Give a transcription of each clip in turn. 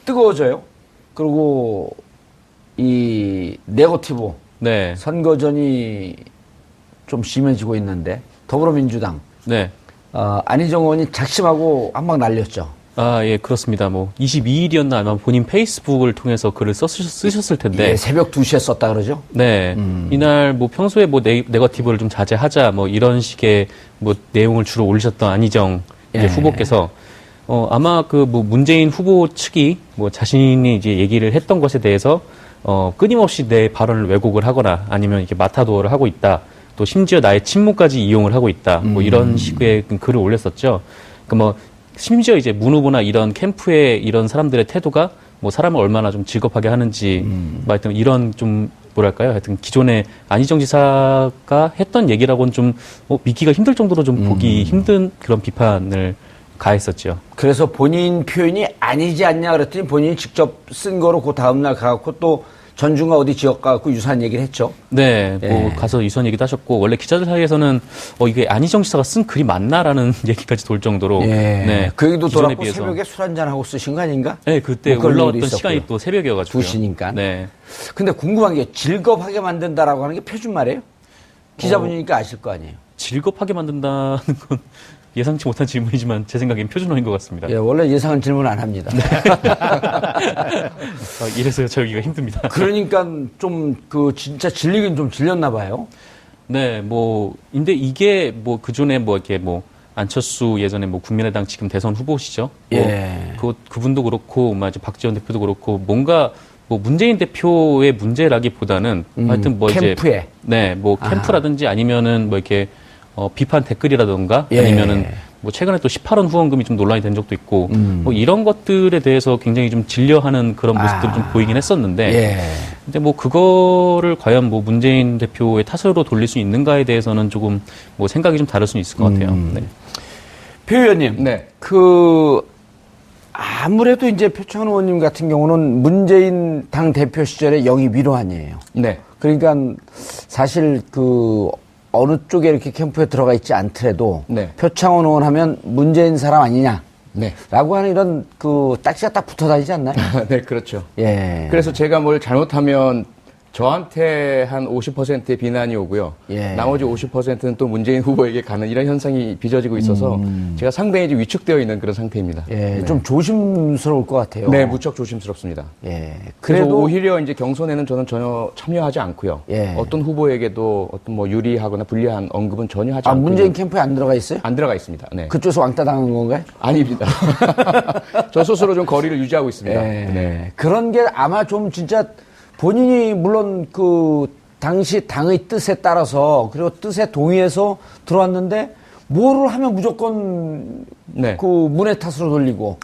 뜨거워져요. 그리고 이 네거티브 네. 선거전이 좀 심해지고 있는데 더불어민주당 네. 안희정 의원이 작심하고 한 방 날렸죠. 아, 예, 그렇습니다. 22일이었나 아마 본인 페이스북을 통해서 글을 쓰셨을 텐데. 예, 새벽 2시에 썼다 그러죠? 네. 이날 평소에 네거티브를 좀 자제하자 이런 식의 내용을 주로 올리셨던 안희정 이제 후보께서 아마 문재인 후보 측이 자신이 이제 얘기를 했던 것에 대해서 끊임없이 내 발언을 왜곡을 하거나 아니면 이렇게 마타도어를 하고 있다. 또 심지어 나의 친문까지 이용을 하고 있다. 이런 식의 글을 올렸었죠. 심지어 이제 문 후보나 이런 캠프의 이런 사람들의 태도가 사람을 얼마나 좀 직업하게 하는지, 하여튼 이런 좀 뭐랄까요? 하여튼 기존에 안희정 지사가 했던 얘기라고는 좀 믿기가 힘들 정도로 좀 보기 힘든 그런 비판을 가했었죠. 그래서 본인 표현이 아니지 않냐 그랬더니 본인이 직접 쓴 거로 그 다음날 가갖고 또 전주가 어디 지역 가갖고 유사한 얘기를 했죠. 네, 가서 유사한 얘기도 하셨고, 원래 기자들 사이에서는, 이게 안희정 지사가 쓴 글이 맞나라는 얘기까지 돌 정도로. 네. 그 얘기도 돌았고 새벽에 술 한잔하고 쓰신 거 아닌가? 네, 그때 올라왔던 시간이 또 새벽이어가지고. 2시니까. 네. 근데 궁금한 게 즐겁하게 만든다라고 하는 게 표준말이에요? 기자분이니까 아실 거 아니에요? 즐겁하게 만든다는 건 예상치 못한 질문이지만 제 생각엔 표준어인 것 같습니다. 예, 원래 예상한 질문 안 합니다. 네. 이래서 저기가 힘듭니다. 그러니까 좀 진짜 질리긴 좀 질렸나 봐요. 네, 근데 이게 그전에 이렇게 안철수 예전에 국민의당 지금 대선 후보시죠. 예. 그분도 그렇고, 이제 박지원 대표도 그렇고, 뭔가 문재인 대표의 문제라기보다는 하여튼 캠프에. 네, 캠프라든지 아니면은 이렇게 비판 댓글이라던가 아니면은 최근에 또 18원 후원금이 좀 논란이 된 적도 있고 이런 것들에 대해서 굉장히 좀 질려하는 그런 모습들이 좀 보이긴 했었는데 근데 그거를 과연 문재인 대표의 탓으로 돌릴 수 있는가에 대해서는 조금 생각이 좀 다를 수는 있을 것 같아요. 네. 표 의원님, 네. 아무래도 이제 표창원 의원님 같은 경우는 문재인 당 대표 시절에 영입 위로한이에요. 네. 그러니까 사실 어느 쪽에 이렇게 캠프에 들어가 있지 않더라도 네. 표창원 의원 하면 문재인 사람 아니냐. 네. 라고 하는 이런 딱지가 딱 붙어 다니지 않나요? 네, 그렇죠. 예. 그래서 제가 뭘 잘못하면 저한테 한 50%의 비난이 오고요. 나머지 50%는 또 문재인 후보에게 가는 이런 현상이 빚어지고 있어서 제가 상당히 이제 위축되어 있는 그런 상태입니다. 네. 좀 조심스러울 것 같아요. 네, 무척 조심스럽습니다. 그래도 오히려 이제 경선에는 저는 전혀 참여하지 않고요. 어떤 후보에게도 어떤 유리하거나 불리한 언급은 전혀 하지 않고. 문재인 캠프에 안 들어가 있어요? 안 들어가 있습니다. 네. 그쪽에서 왕따 당한 건가요? 아닙니다. 저 스스로 좀 거리를 유지하고 있습니다. 네. 그런 게 아마 좀 진짜 본인이 물론 당시 당의 뜻에 따라서 그리고 뜻에 동의해서 들어왔는데 뭐를 하면 무조건 문의 탓으로 돌리고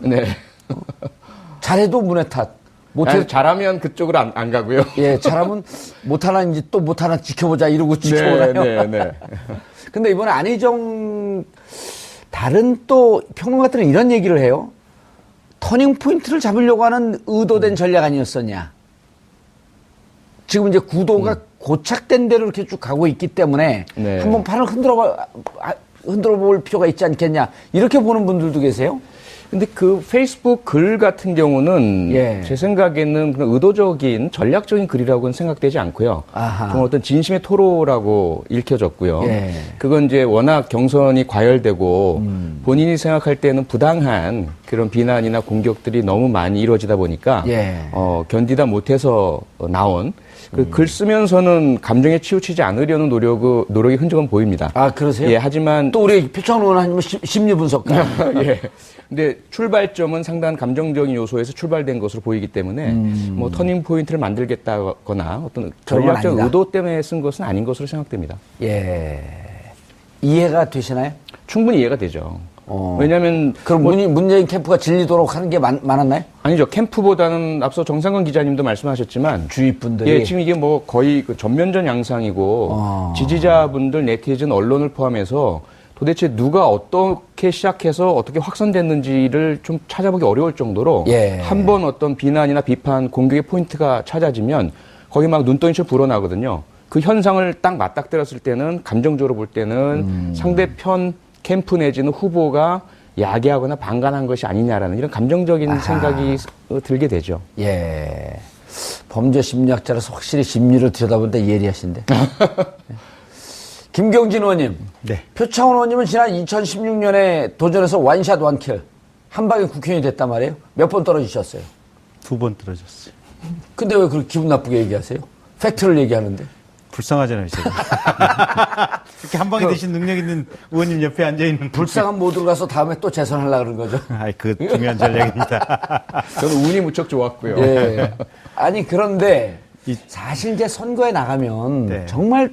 잘해도 문의 탓 못해도 잘하면 그쪽으로 안 가고요. 잘하면 못하나 이제 또 못하나 지켜보자 이러고 지켜보나요? 네. 근데 이번에 안희정 다른 또 평론가들은 이런 얘기를 해요. 터닝 포인트를 잡으려고 하는 의도된 전략 아니었었냐. 지금 이제 구도가 고착된 대로 이렇게 쭉 가고 있기 때문에 한번 팔을 흔들어 볼 필요가 있지 않겠냐. 이렇게 보는 분들도 계세요? 근데 페이스북 글 같은 경우는 제 생각에는 그냥 의도적인 전략적인 글이라고는 생각되지 않고요. 좀 어떤 진심의 토로라고 읽혀졌고요. 그건 이제 워낙 경선이 과열되고 본인이 생각할 때는 부당한 그런 비난이나 공격들이 너무 많이 이루어지다 보니까 견디다 못해서 나온 글 쓰면서는 감정에 치우치지 않으려는 노력의 흔적은 보입니다. 그러세요? 하지만 또 우리 표창원 의원 아니면 심리 분석가. 근데 출발점은 상당한 감정적인 요소에서 출발된 것으로 보이기 때문에 터닝 포인트를 만들겠다거나 어떤 전략적 의도 때문에 쓴 것은 아닌 것으로 생각됩니다. 이해가 되시나요? 충분히 이해가 되죠. 왜냐하면 그럼 문재인 캠프가 질리도록 하는 게 많았나요? 아니죠. 캠프보다는 앞서 정상근 기자님도 말씀하셨지만 주위 분들이 지금 이게 거의 전면전 양상이고 지지자분들, 네티즌, 언론을 포함해서 도대체 누가 어떻게 시작해서 어떻게 확산됐는지를 좀 찾아보기 어려울 정도로 한번 어떤 비난이나 비판, 공격의 포인트가 찾아지면 거기 막 눈덩이처럼 불어나거든요. 그 현상을 딱 맞닥뜨렸을 때는 감정적으로 볼 때는 상대편 캠프 내지는 후보가 야기하거나 방관한 것이 아니냐라는 이런 감정적인 생각이 들게 되죠. 예. 범죄 심리학자라서 확실히 심리를 들여다보는데 예리하신데. 김경진 의원님. 네. 표창원 의원님은 지난 2016년에 도전해서 원샷 원킬. 한 방에 국회의원이 됐단 말이에요. 몇 번 떨어지셨어요? 2번 떨어졌어요. 근데 왜 그렇게 기분 나쁘게 얘기하세요? 팩트를 얘기하는데. 불쌍하잖아요, 제가. 그렇게 한 방에 되신 능력 있는 의원님 옆에 앉아있는. 불쌍한 모드로 가서 다음에 또 재선하려고 그런 거죠. 아이, 그 중요한 전략입니다. 저는 운이 무척 좋았고요. 예. 아니, 그런데 사실 이제 선거에 나가면 네. 정말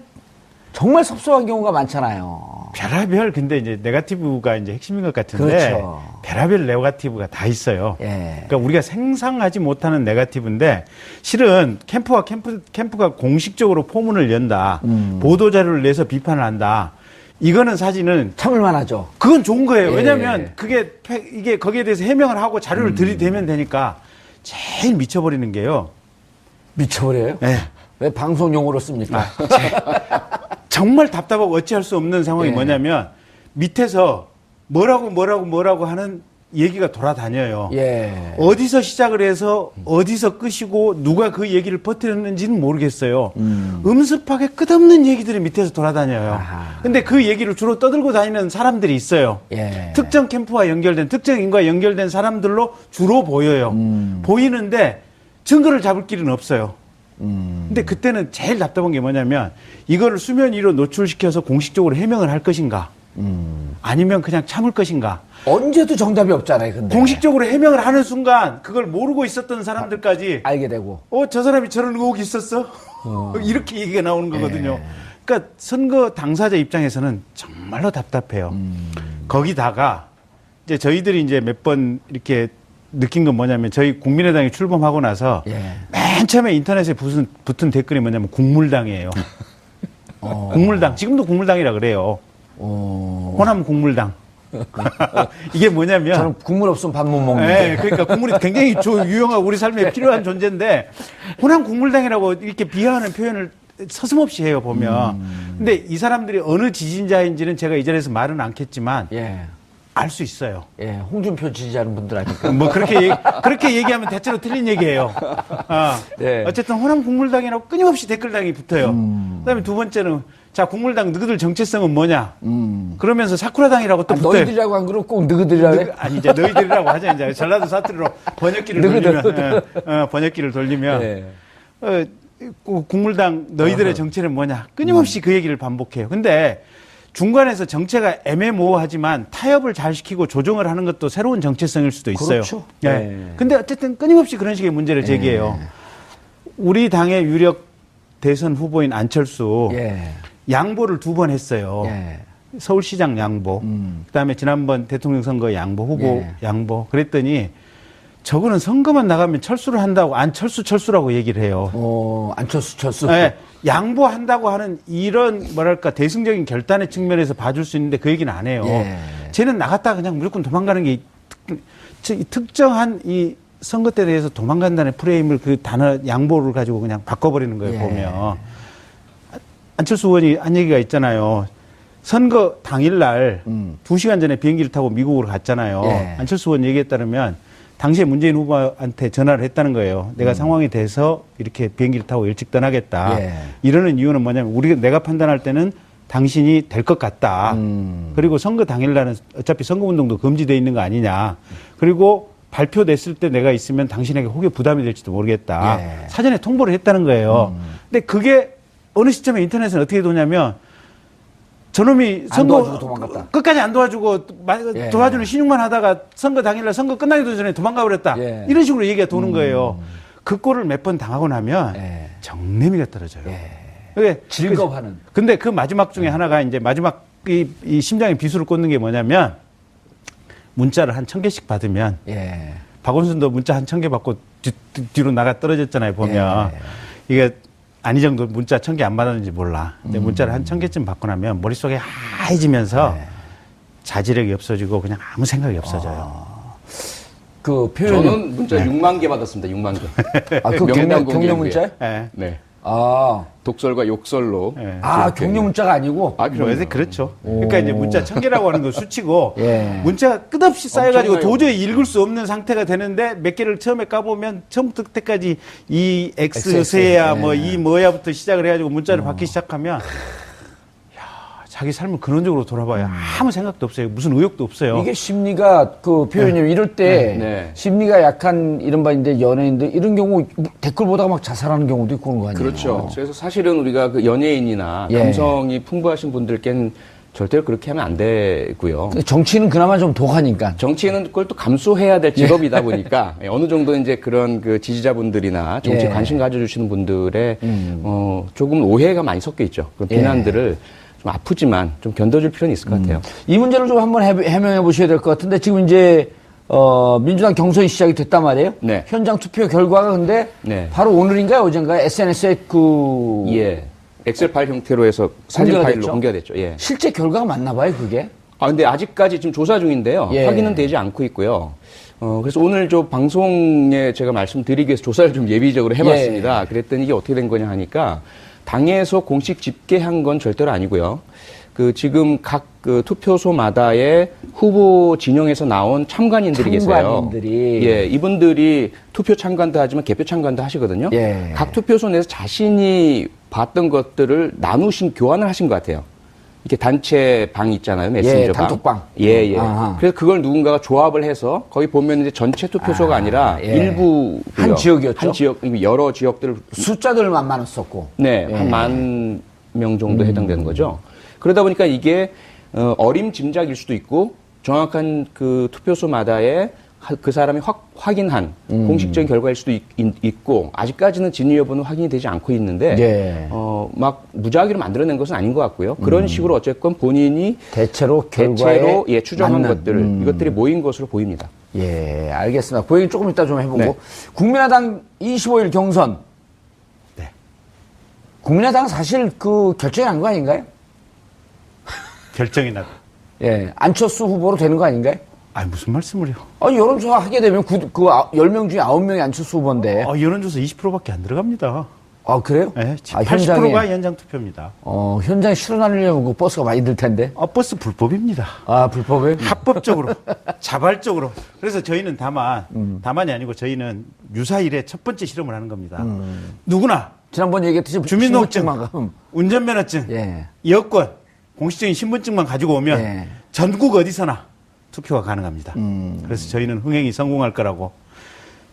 섭섭한 경우가 많잖아요. 별하별 근데 이제 네거티브가 이제 핵심인 것 같은데 그렇죠. 별하별 네거티브가 다 있어요. 예. 그러니까 우리가 상상하지 못하는 네거티브인데 실은 캠프가 공식적으로 포문을 연다. 보도 자료를 내서 비판을 한다. 이거는 사실은 참을만 하죠. 그건 좋은 거예요. 예. 왜냐하면 이게 거기에 대해서 해명을 하고 자료를 들이대면 되니까 제일 미쳐버리는 게요. 미쳐버려요? 네. 왜 방송 용어로 씁니까? 정말 답답하고 어찌할 수 없는 상황이 예. 뭐냐면 밑에서 뭐라고 하는 얘기가 돌아다녀요. 예. 어디서 시작을 해서 어디서 끝이고 누가 그 얘기를 퍼뜨렸는지는 모르겠어요. 음습하게 끝없는 얘기들이 밑에서 돌아다녀요. 아하. 근데 그 얘기를 주로 떠들고 다니는 사람들이 있어요. 예. 특정 캠프와 연결된 특정 인과 연결된 사람들로 주로 보여요. 보이는데 증거를 잡을 길은 없어요. 근데 그때는 제일 답답한 게 뭐냐면 이거를 수면 위로 노출시켜서 공식적으로 해명을 할 것인가 아니면 그냥 참을 것인가. 언제도 정답이 없잖아요, 근데. 공식적으로 해명을 하는 순간 그걸 모르고 있었던 사람들까지 알게 되고. 저 사람이 저런 의혹이 있었어? 이렇게 얘기가 나오는 거거든요. 그러니까 선거 당사자 입장에서는 정말로 답답해요. 거기다가 이제 저희들이 이제 몇 번 이렇게 느낀 건 뭐냐면 저희 국민의당이 출범하고 나서 맨 처음에 인터넷에 붙은 댓글이 뭐냐면 국물당이에요. 국물당. 지금도 국물당이라 그래요. 호남 국물당. 이게 뭐냐면 저는 국물 없으면 밥 못 먹는데. 네, 그러니까 국물이 굉장히 유용하고 우리 삶에 필요한 존재인데 호남 국물당이라고 이렇게 비하하는 표현을 서슴없이 해요, 보면. 근데 이 사람들이 어느 지진자인지는 제가 이 자리에서 말은 않겠지만 예. 알 수 있어요. 예. 홍준표 지지하는 분들 아니까. 뭐 그렇게 얘기하면 대체로 틀린 얘기예요. 네. 어쨌든 호남 국물당이라고 끊임없이 댓글당이 붙어요. 그다음에 두 번째는 자 국물당 너희들 정체성은 뭐냐? 그러면서 사쿠라당이라고 또 붙어요. 너희들이라고 안 그러고 꼭 너희들이라 그래? 아니 이제 너희들이라고 하자 이제 전라도 사투리로 번역기를 돌리면 번역기를 돌리면 네. 국물당 너희들의 정체는 뭐냐? 끊임없이 그 얘기를 반복해요. 근데 중간에서 정체가 애매모호하지만 타협을 잘 시키고 조정을 하는 것도 새로운 정체성일 수도 있어요. 그렇죠. 네. 네. 근데 어쨌든 끊임없이 그런 식의 문제를 제기해요. 우리 당의 유력 대선 후보인 안철수 양보를 2번 했어요. 서울시장 양보, 그다음에 지난번 대통령 선거 양보, 후보 양보. 그랬더니 저거는 선거만 나가면 철수를 한다고 철수라고 얘기를 해요. 안철수. 네, 양보한다고 하는 이런 뭐랄까 대승적인 결단의 측면에서 봐줄 수 있는데 그 얘기는 안 해요. 쟤는 나갔다가 그냥 무조건 도망가는 게 특정한 이 선거 때에 대해서 도망간다는 프레임을 그 단어 양보를 가지고 그냥 바꿔버리는 거예요. 보면 안철수 의원이 한 얘기가 있잖아요. 선거 당일날 2시간 전에 비행기를 타고 미국으로 갔잖아요. 안철수 의원 얘기에 따르면 당시에 문재인 후보한테 전화를 했다는 거예요. 내가 상황이 돼서 이렇게 비행기를 타고 일찍 떠나겠다. 이러는 이유는 뭐냐면 내가 판단할 때는 당신이 될 것 같다. 그리고 선거 당일날은 어차피 선거운동도 금지되어 있는 거 아니냐. 그리고 발표됐을 때 내가 있으면 당신에게 혹여 부담이 될지도 모르겠다. 사전에 통보를 했다는 거예요. 근데 그게 어느 시점에 인터넷은 어떻게 도냐면 저놈이 선거 끝까지 안 도와주고 도와주는 신용만 하다가 선거 당일날 선거 끝나기도 전에 도망가 버렸다. 이런 식으로 얘기가 도는 거예요. 그 꼴을 몇 번 당하고 나면 정내미가 떨어져요. 즐거워하는. 근데 그 마지막 중에 하나가 이제 마지막 이 심장에 비수를 꽂는 게 뭐냐면 문자를 한 1000개씩 받으면 박원순도 문자 한 1000개 받고 뒤로 나가 떨어졌잖아요. 보면 이게 안희정도 문자 1000개 안 받았는지 몰라. 근데 문자를 한 1000개쯤 받고 나면 머릿속에 하얘지면서 자지력이 없어지고 그냥 아무 생각이 없어져요. 그 표현이 저는 문자 6만 개 받았습니다. 6만 개. 그 격려 문자요? 네. 독설과 욕설로. 예. 격려 문자가 아니고? 그렇죠. 그러니까 이제 문자 1000개라고 하는 건 수치고, 문자가 끝없이 쌓여가지고 도저히 읽을 수 없는 상태가 되는데 몇 개를 처음에 까보면 처음부터 끝까지 이 X세야, 이 뭐야부터 시작을 해가지고 문자를 받기 시작하면, 자기 삶을 근원적으로 돌아봐야 아무 생각도 없어요. 무슨 의욕도 없어요. 이게 심리가 표현이 이럴 때 심리가 약한 이른바 이제 연예인들 이런 경우 댓글 보다가 막 자살하는 경우도 있고 그런 거 아니에요? 그렇죠. 그래서 사실은 우리가 그 연예인이나 감성이 풍부하신 분들께는 절대로 그렇게 하면 안 되고요. 정치는 그나마 좀 독하니까. 정치는 그걸 또 감수해야 될 직업이다 보니까 어느 정도 이제 그런 그 지지자분들이나 정치에 관심 가져주시는 분들의 조금 오해가 많이 섞여 있죠. 그런 비난들을 좀 아프지만 좀 견뎌줄 필요는 있을 것 같아요. 이 문제를 좀 한번 해명해 보셔야 될 것 같은데 지금 이제 민주당 경선이 시작이 됐단 말이에요. 네. 현장 투표 결과가 근데 바로 오늘인가요, 어젠가요? SNS에 엑셀 파일 형태로 해서 사진 파일로 공개가 됐죠. 예. 실제 결과가 맞나 봐요, 그게? 근데 아직까지 지금 조사 중인데요. 확인은 되지 않고 있고요. 그래서 오늘 저 방송에 제가 말씀드리기 위해서 조사를 좀 예비적으로 해봤습니다. 그랬더니 이게 어떻게 된 거냐 하니까 당에서 공식 집계한 건 절대로 아니고요. 지금 각 투표소마다의 후보 진영에서 나온 참관인들이 계세요. 이분들이 투표 참관도 하지만 개표 참관도 하시거든요. 각 투표소 내에서 자신이 봤던 것들을 나누신 교환을 하신 것 같아요. 이렇게 단체 방 있잖아요. 메신저 방. 단톡방. 그래서 그걸 누군가가 조합을 해서 거기 보면 이제 전체 투표소가 아니라 일부 한 지역이었죠. 한 지역, 여러 지역들을 숫자들만 많았었고. 한 10,000명 정도 해당되는 거죠. 그러다 보니까 이게 어림짐작일 수도 있고 정확한 그 투표소마다의 그 사람이 확인한 공식적인 결과일 수도 있고 아직까지는 진위 여부는 확인이 되지 않고 있는데 막 무작위로 만들어낸 것은 아닌 것 같고요. 그런 식으로 어쨌건 본인이 대체로 추정한 것들을 이것들이 모인 것으로 보입니다. 알겠습니다. 그 얘기 조금 이따 좀 해보고 국민의당 25일 경선. 국민의당 사실 결정이 난 거 아닌가요? 결정이 나고. 안철수 후보로 되는 거 아닌가요? 무슨 말씀을 해요? 여론조사 하게 되면 10명 중에 9명이 안철수 후보인데. 여론조사 20%밖에 안 들어갑니다. 그래요? 네, 80%가 현장 투표입니다. 현장에 실어나르려면 버스가 많이 들 텐데. 버스 불법입니다. 불법이에요? 합법적으로, 자발적으로. 그래서 저희는 다만이 아니고 저희는 유사일에 첫 번째 실험을 하는 겁니다. 누구나. 지난번 얘기했듯이 주민등록증, 운전면허증, 여권, 공식적인 신분증만 가지고 오면 전국 어디서나 투표가 가능합니다. 그래서 저희는 흥행이 성공할 거라고.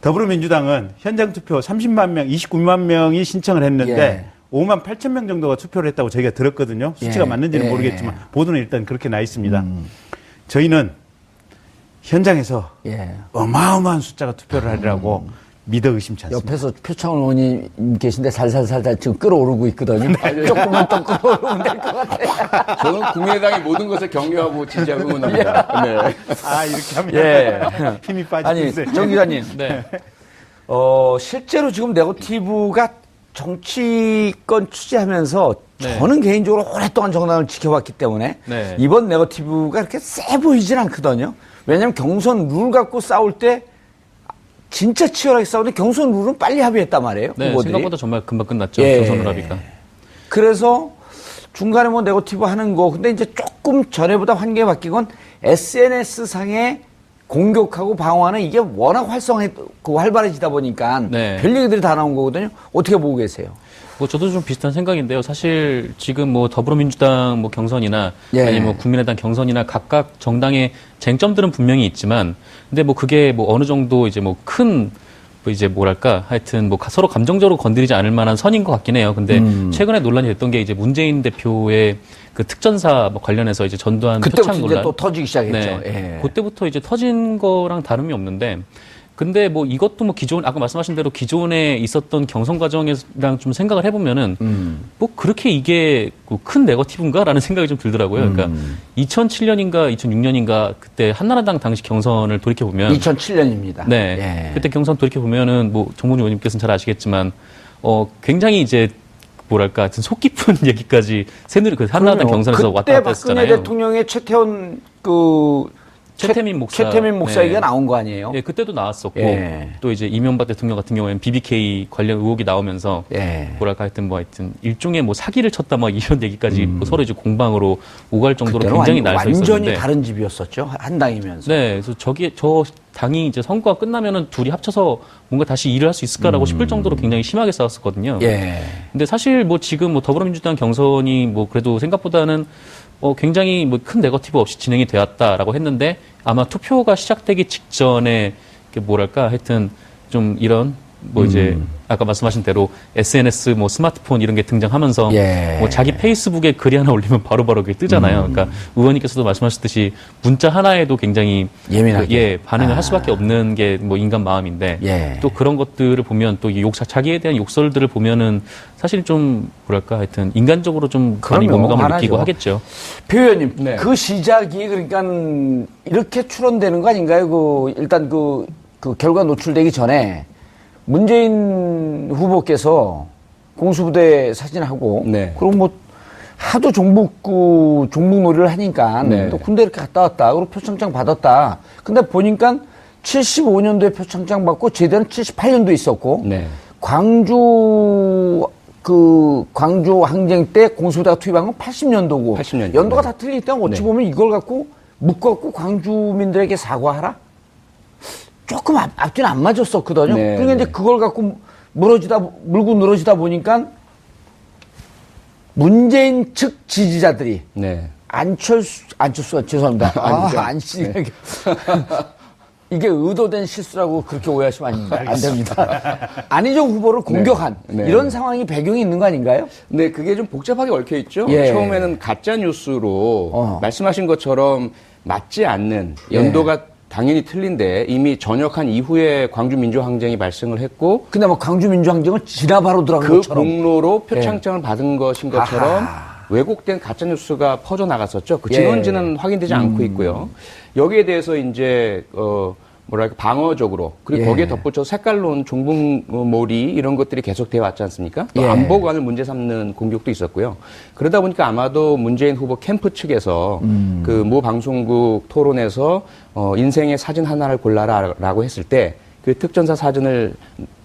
더불어민주당은 현장 투표 30만 명, 29만 명이 신청을 했는데 5만 8천 명 정도가 투표를 했다고 저희가 들었거든요. 수치가 맞는지는 모르겠지만 보도는 일단 그렇게 나 있습니다. 저희는 현장에서 어마어마한 숫자가 투표를 하리라고 믿어 의심치 않습니다. 옆에서 표창원 의원님 계신데 살살살살 지금 끌어오르고 있거든요. 조금만 더 끌어오르면 될 것 같아요. 저는 국민의당의 모든 것을 격려하고 지지하고 응원합니다. 이렇게 하면 힘이 빠지는데. 정 기자님. 실제로 지금 네거티브가 정치권 취재하면서 저는 개인적으로 오랫동안 정당을 지켜봤기 때문에 이번 네거티브가 그렇게 세 보이진 않거든요. 왜냐하면 경선 룰 갖고 싸울 때 진짜 치열하게 싸우는데 경선 룰은 빨리 합의했단 말이에요. 후보들이. 생각보다 정말 금방 끝났죠. 경선 룰 합의가. 그래서 중간에 네거티브 하는 거. 근데 이제 조금 전에보다 환경이 바뀐 건 SNS상에 공격하고 방어하는 이게 워낙 활발해지다 보니까 별 얘기들이 다 나온 거거든요. 어떻게 보고 계세요? 저도 좀 비슷한 생각인데요. 사실 지금 더불어민주당 경선이나 아니면 국민의당 경선이나 각각 정당의 쟁점들은 분명히 있지만 근데 그게 어느 정도 이제 큰 하여튼 서로 감정적으로 건드리지 않을 만한 선인 것 같긴 해요. 근데 최근에 논란이 됐던 게 이제 문재인 대표의 그 특전사 관련해서 이제 전두환 표창 논란. 그때부터 또 터지기 시작했죠. 그때부터 이제 터진 거랑 다름이 없는데 근데 이것도 아까 말씀하신 대로 기존에 있었던 경선 과정이랑 좀 생각을 해보면은 그렇게 이게 큰 네거티브인가라는 생각이 좀 들더라고요. 그러니까 2007년인가 2006년인가 그때 한나라당 당시 경선을 돌이켜보면 2007년입니다. 그때 경선 돌이켜보면은 정문희 의원님께서는 잘 아시겠지만 굉장히 이제 하여튼 속 깊은 얘기까지 새누리 한나라당 경선에서 왔다 갔다 했잖아요. 그때 박근혜 대통령의 최태원 최태민 목사. 최태민 목사 얘기가 나온 거 아니에요? 예, 그때도 나왔었고, 또 이제 이명박 대통령 같은 경우에는 BBK 관련 의혹이 나오면서, 뭐랄까 하여튼 일종의 뭐 사기를 쳤다 뭐 이런 얘기까지 서로 이제 공방으로 오갈 정도로 굉장히 날서 있었는데. 완전히 다른 집이었었죠. 한 당이면서. 네, 그래서 저 당이 이제 선거가 끝나면은 둘이 합쳐서 뭔가 다시 일을 할 수 있을까라고 싶을 정도로 굉장히 심하게 싸웠었거든요. 근데 사실 뭐 지금 뭐 더불어민주당 경선이 뭐 그래도 생각보다는 굉장히 뭐 큰 네거티브 없이 진행이 되었다라고 했는데 아마 투표가 시작되기 직전에 뭐랄까 하여튼 좀 이런 뭐 이제 아까 말씀하신 대로 SNS 뭐 스마트폰 이런 게 등장하면서 뭐 자기 페이스북에 글이 하나 올리면 바로바로 그게 뜨잖아요. 그러니까 의원님께서도 말씀하셨듯이 문자 하나에도 굉장히 예민하게 반응을 할 수밖에 없는 게 뭐 인간 마음인데 또 그런 것들을 보면 또 자기에 대한 욕설들을 보면은 사실 좀 뭐랄까 하여튼 인간적으로 좀 많이 모멸감을 느끼고 하겠죠. 표 의원님, 그 시작이 그러니까 이렇게 추론되는 거 아닌가요? 일단 그 결과 노출되기 전에 문재인 후보께서 공수부대 사진하고 그리고 뭐 하도 종북놀이를 하니까 또 군대 이렇게 갔다 왔다 그리고 표창장 받았다. 근데 보니까 75년도에 표창장 받고 제대는 78년도에 있었고 광주 항쟁 때 공수부대가 투입한 건 80년도고 80년도. 연도가 다 틀리기 때문에 어찌 보면 이걸 갖고 묶어갖고 광주민들에게 사과하라? 조금 앞뒤는 안 맞았었거든요. 그러니까 이제 그걸 갖고 물고 늘어지다 보니까 문재인 측 지지자들이 안철수가 죄송합니다. 이게 의도된 실수라고 그렇게 오해하시면 안 됩니다. 안희정 후보를 공격한 이런 상황이 배경이 있는 거 아닌가요? 네, 그게 좀 복잡하게 얽혀 있죠. 처음에는 가짜 뉴스로 말씀하신 것처럼 맞지 않는 연도가 당연히 틀린데 이미 전역한 이후에 광주민주항쟁이 발생을 했고 근데 뭐 광주민주항쟁은 지나바로 들어간 그 것처럼 공로로 표창장을 받은 것인 것처럼 왜곡된 가짜뉴스가 퍼져나갔었죠. 그 진원지는 확인되지 않고 있고요. 여기에 대해서 이제 방어적으로 그리고 거기에 덧붙여 색깔론, 종북몰이 이런 것들이 계속되어 왔지 않습니까? 또 안보관을 문제 삼는 공격도 있었고요. 그러다 보니까 아마도 문재인 후보 캠프 측에서 그 모 방송국 토론에서 인생의 사진 하나를 골라라라고 했을 때 그 특전사 사진을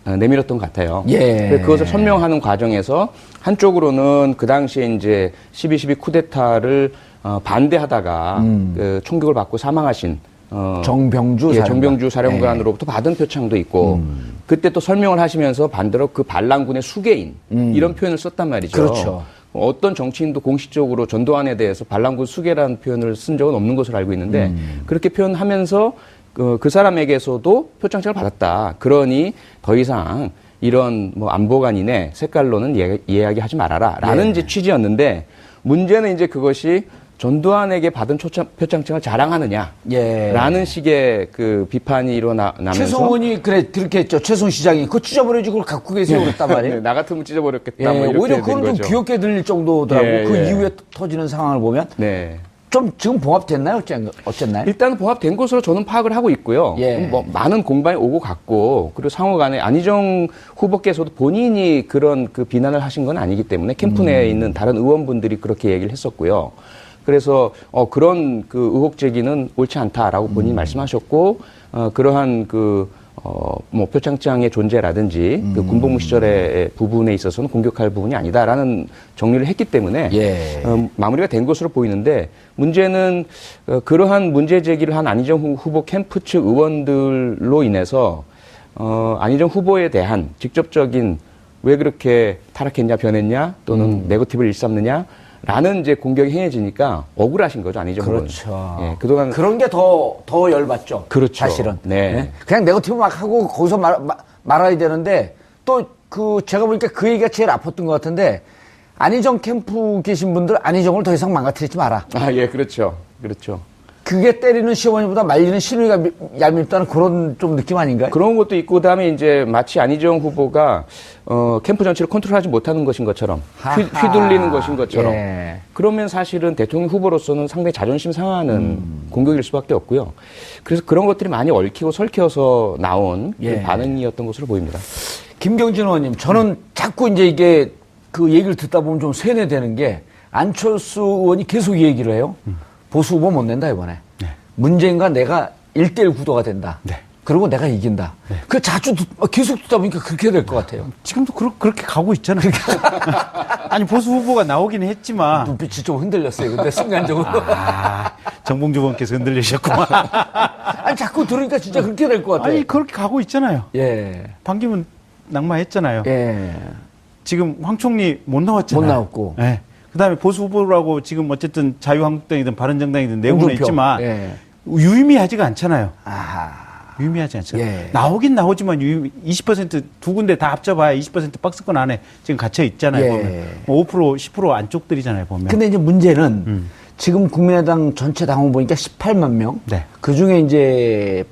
내밀었던 것 같아요. 그것을 설명하는 과정에서 한쪽으로는 그 당시에 이제 12.12 쿠데타를 반대하다가 그 총격을 받고 사망하신 정병주 사령관으로부터 받은 표창도 있고 그때 또 설명을 하시면서 반대로 그 반란군의 수괴인 이런 표현을 썼단 말이죠. 그렇죠. 어떤 정치인도 공식적으로 전두환에 대해서 반란군 수괴라는 표현을 쓴 적은 없는 것으로 알고 있는데 그렇게 표현하면서 그 사람에게서도 표창장을 받았다. 그러니 더 이상 이런 뭐 안보관이네 색깔로는 이야기하지 말아라라는 이제 취지였는데 문제는 이제 그것이 전두환에게 받은 표창장을 자랑하느냐라는 식의 그 비판이 일어나면서 최성원이 그렇게 했죠. 최성 시장이 그거 찢어버려지고 그걸 갖고 계세요 그랬단 말이에요. 나 같으면 찢어버렸겠다. 뭐 이렇게 오히려 그건 좀 귀엽게 들릴 정도더라고. 그 이후에 터지는 상황을 보면 좀 지금 봉합됐나요? 어쨌나요? 일단 봉합된 것으로 저는 파악을 하고 있고요. 뭐 많은 공방이 오고 갔고 그리고 상호간에 안희정 후보께서도 본인이 그런 그 비난을 하신 건 아니기 때문에 캠프 내에 있는 다른 의원분들이 그렇게 얘기를 했었고요. 그래서 그런 그 의혹 제기는 옳지 않다라고 본인이 말씀하셨고 그러한 뭐 표창장의 존재라든지 그 군복무 시절의 부분에 있어서는 공격할 부분이 아니다라는 정리를 했기 때문에 마무리가 된 것으로 보이는데 문제는 그러한 문제 제기를 한 안희정 후보 캠프 측 의원들로 인해서 안희정 후보에 대한 직접적인 왜 그렇게 타락했냐 변했냐 또는 네거티브를 일삼느냐 라는 이제 공격이 행해지니까 억울하신 거죠, 안희정 후보는. 그렇죠. 그동안 그런 게 더 열받죠. 그렇죠. 사실은. 그냥 네거티브 막 하고 거기서 말아야 되는데 또 제가 보니까 그 얘기가 제일 아팠던 것 같은데 안희정 캠프 계신 분들 안희정을 더 이상 망가뜨리지 마라. 그렇죠. 그렇죠. 그게 때리는 시어머니보다 말리는 시누이가 얄밉다는 그런 좀 느낌 아닌가요? 그런 것도 있고 그다음에 이제 마치 안희정 후보가 캠프 전체를 컨트롤하지 못하는 것인 것처럼 휘둘리는 것인 것처럼 그러면 사실은 대통령 후보로서는 상당히 자존심 상하는 공격일 수밖에 없고요. 그래서 그런 것들이 많이 얽히고 설켜서 나온 그 반응이었던 것으로 보입니다. 김경진 의원님, 저는 자꾸 이제 이게 그 얘기를 듣다 보면 좀 세뇌되는 게 안철수 의원이 계속 이 얘기를 해요. 보수 후보 못 낸다 이번에. 문재인과 내가 1대1 구도가 된다. 네. 그리고 내가 이긴다. 네. 그 자주 계속 듣다 보니까 그렇게 될 것 같아요. 지금도 그렇게 가고 있잖아요. 아니, 보수 후보가 나오긴 했지만. 눈빛이 좀 흔들렸어요. 근데 순간적으로. 정봉주 의원께서 흔들리셨구만. 아니, 자꾸 들으니까 진짜 그렇게 될 것 같아요. 아니, 그렇게 가고 있잖아요. 예. 반기문 낙마했잖아요. 예. 지금 황 총리 못 나왔잖아요. 못 나왔고. 예. 그 다음에 보수 후보라고 지금 어쨌든 자유한국당이든 바른정당이든 내고는 있지만. 예. 유의미하지가 않잖아요. 아하. 유의미하지 않잖아요. 예. 나오긴 나오지만 20% 두 군데 다 합쳐봐야 20% 박스권 안에 지금 갇혀 있잖아요. 예. 보면. 5%, 10% 안쪽들이잖아요. 보면. 근데 이제 문제는 지금 국민의당 전체 당원 보니까 18만 명. 네. 그 중에 이제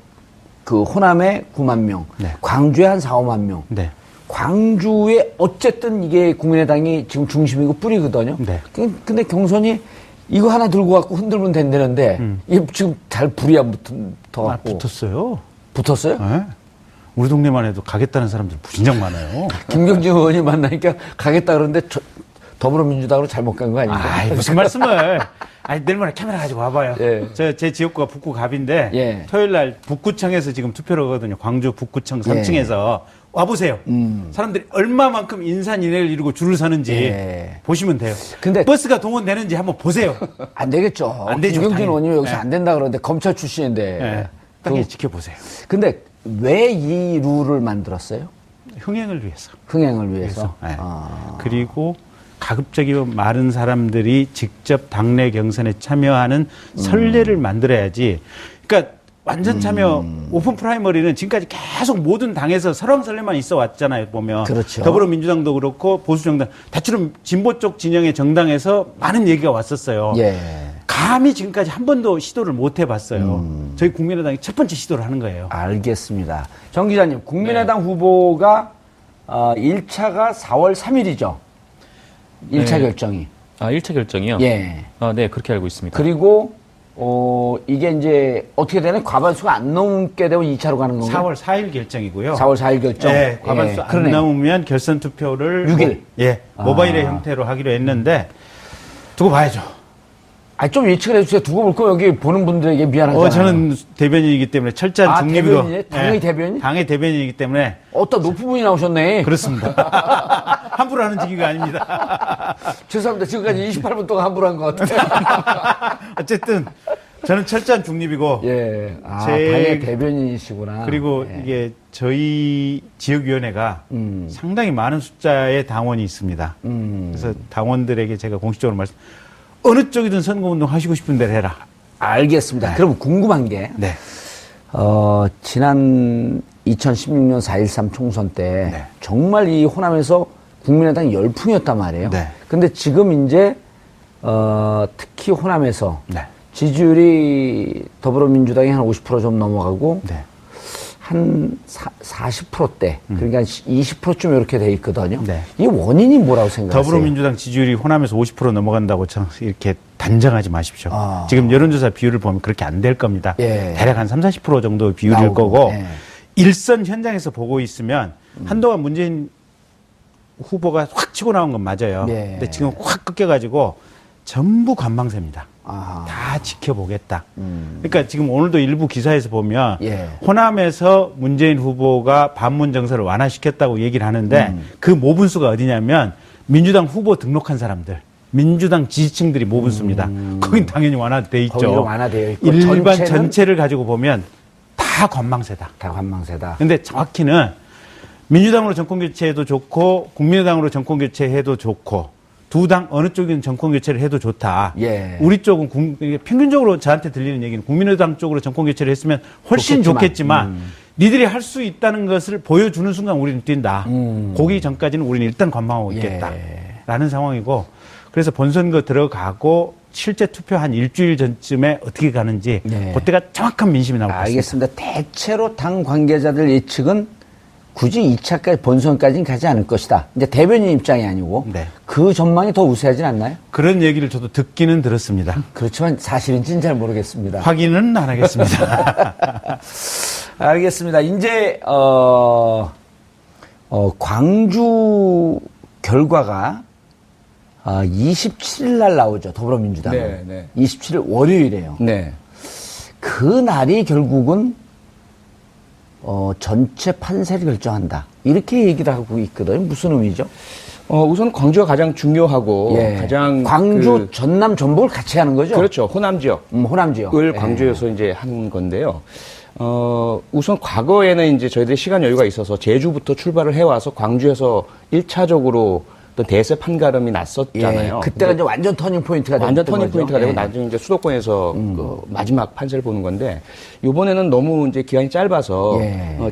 그 호남에 9만 명. 네. 광주에 한 4, 5만 명. 네. 광주에 어쨌든 이게 국민의당이 지금 중심이고 뿌리거든요. 네. 근데 경선이 이거 하나 들고 갖고 흔들면 된다는데 이게 지금 잘 불이 안 붙어갖고. 붙었어요. 붙었어요? 네. 우리 동네만 해도 가겠다는 사람들 무진장 많아요. 김경진 의원이 만나니까 가겠다 그러는데 더불어민주당으로 잘못 간 거 아닙니까? 아이, 무슨 말씀을. 아니, 내일 모레 카메라 가지고 와봐요. 예. 제 지역구가 북구갑인데, 예. 토요일 날 북구청에서 지금 투표를 하거든요. 광주 북구청 3층에서. 와보세요. 사람들이 얼마만큼 인산인해를 이루고 줄을 서는지 예. 보시면 돼요. 근데 버스가 동원되는지 한번 보세요. 안 되겠죠. 안 되죠, 김경진 당연히. 의원이 여기서 네. 안 된다 그러는데 검찰 출신인데. 네. 딱 지켜보세요. 근데 왜 이 룰을 만들었어요? 흥행을 위해서. 흥행을 위해서. 네. 그리고 가급적이면 많은 사람들이 직접 당내 경선에 참여하는 선례를 만들어야지. 그러니까 완전 참여 오픈 프라이머리는 지금까지 계속 모든 당에서 설왕설래만 있어 왔잖아요. 보면 그렇죠. 더불어민주당도 그렇고 보수정당 다처럼 진보 쪽 진영의 정당에서 많은 얘기가 왔었어요. 예. 감히 지금까지 한 번도 시도를 못 해봤어요. 저희 국민의당이 첫 번째 시도를 하는 거예요. 알겠습니다. 정 기자님, 국민의당 후보가 1차가 4월 3일이죠. 1차 네. 결정이. 1차 결정이요? 예. 네, 그렇게 알고 있습니다. 그리고 이게 이제 어떻게 되나 과반수가 안 넘게 되면 2차로 가는 건가요? 4월 4일 결정이고요. 4월 4일 결정. 네, 과반수 안 그러네요. 넘으면 결선 투표를 6일. 모바일의 형태로 하기로 했는데 두고 봐야죠. 좀 예측을 해주세요. 두고 볼 거 여기 보는 분들에게 미안하잖아요. 저는 대변인이기 때문에 철저한 중립이고. 대변인이에요? 당의 대변인? 당의 대변인이기 때문에. 어떤 높은 분이 나오셨네. 그렇습니다. 함부로 하는 직위가 아닙니다. 죄송합니다. 지금까지 28분 동안 함부로 한 것 같아요. 어쨌든 저는 철저한 중립이고. 예. 당의 대변인이시구나. 그리고 예. 이게 저희 지역위원회가 상당히 많은 숫자의 당원이 있습니다. 그래서 당원들에게 제가 공식적으로 어느 쪽이든 선거운동 하시고 싶은 대로 해라. 알겠습니다. 네. 그럼 궁금한 게, 네. 지난 2016년 4.13 총선 때 네. 정말 이 호남에서 국민의당 열풍이었단 말이에요. 네. 근데 지금 이제, 특히 호남에서 네. 지지율이 더불어민주당이 한 50% 좀 넘어가고, 네. 한 40%대, 그러니까 20%쯤 이렇게 돼 있거든요. 네. 이 원인이 뭐라고 생각하세요? 더불어민주당 지지율이 호남에서 50% 넘어간다고 이렇게 단정하지 마십시오. 지금 여론조사 비율을 보면 그렇게 안 될 겁니다. 예. 대략 한 30, 40% 정도 비율일 나오고, 거고 예. 일선 현장에서 보고 있으면 한동안 문재인 후보가 확 치고 나온 건 맞아요. 예. 근데 지금 확 꺾여가지고 전부 관망세입니다. 아하. 다 지켜보겠다. 그러니까 지금 오늘도 일부 기사에서 보면 예. 호남에서 문재인 후보가 반문 정서를 완화시켰다고 얘기를 하는데 그 모분수가 어디냐면 민주당 후보 등록한 사람들. 민주당 지지층들이 모분수입니다. 거긴 당연히 완화돼 있죠. 거기도 완화되어 있고 일반 전체를 가지고 보면 다 관망세다. 다 관망세다. 근데 정확히는 민주당으로 정권 교체해도 좋고 국민의당으로 정권 교체해도 좋고 두 당 어느 쪽이든 정권 교체를 해도 좋다. 예. 우리 쪽은 평균적으로 저한테 들리는 얘기는 국민의당 쪽으로 정권 교체를 했으면 훨씬 좋겠지만 니들이 할 수 있다는 것을 보여주는 순간 우리는 뛴다. 거기 전까지는 우리는 일단 관망하고 있겠다. 라는 상황이고 그래서 본선거 들어가고 실제 투표 한 일주일 전쯤에 어떻게 가는지 그때가 정확한 민심이 나올 것 같습니다. 알겠습니다. 대체로 당 관계자들 예측은 굳이 2차까지 본선까지는 가지 않을 것이다. 이제 대변인 입장이 아니고 네. 그 전망이 더 우세하진 않나요? 그런 얘기를 저도 듣기는 들었습니다. 그렇지만 사실인지는 잘 모르겠습니다. 확인은 안 하겠습니다. 알겠습니다. 이제 광주 결과가 27일 날 나오죠. 더불어민주당. 네, 네. 27일 월요일이에요. 네. 그 날이 결국은 전체 판세를 결정한다. 이렇게 얘기를 하고 있거든요. 무슨 의미죠? 우선 광주가 가장 중요하고 가장 광주, 전남, 전북을 같이 하는 거죠? 그렇죠. 호남 지역. 호남 지역을 광주에서 이제 한 건데요. 우선 과거에는 이제 저희들이 시간 여유가 있어서 제주부터 출발을 해와서 광주에서 1차적으로 또 대세 판가름이 났었잖아요. 그때가 이제 완전 터닝 포인트가 완전 터닝 포인트가 되고 나중에 이제 수도권에서 그 마지막 판세를 보는 건데 이번에는 너무 이제 기간이 짧아서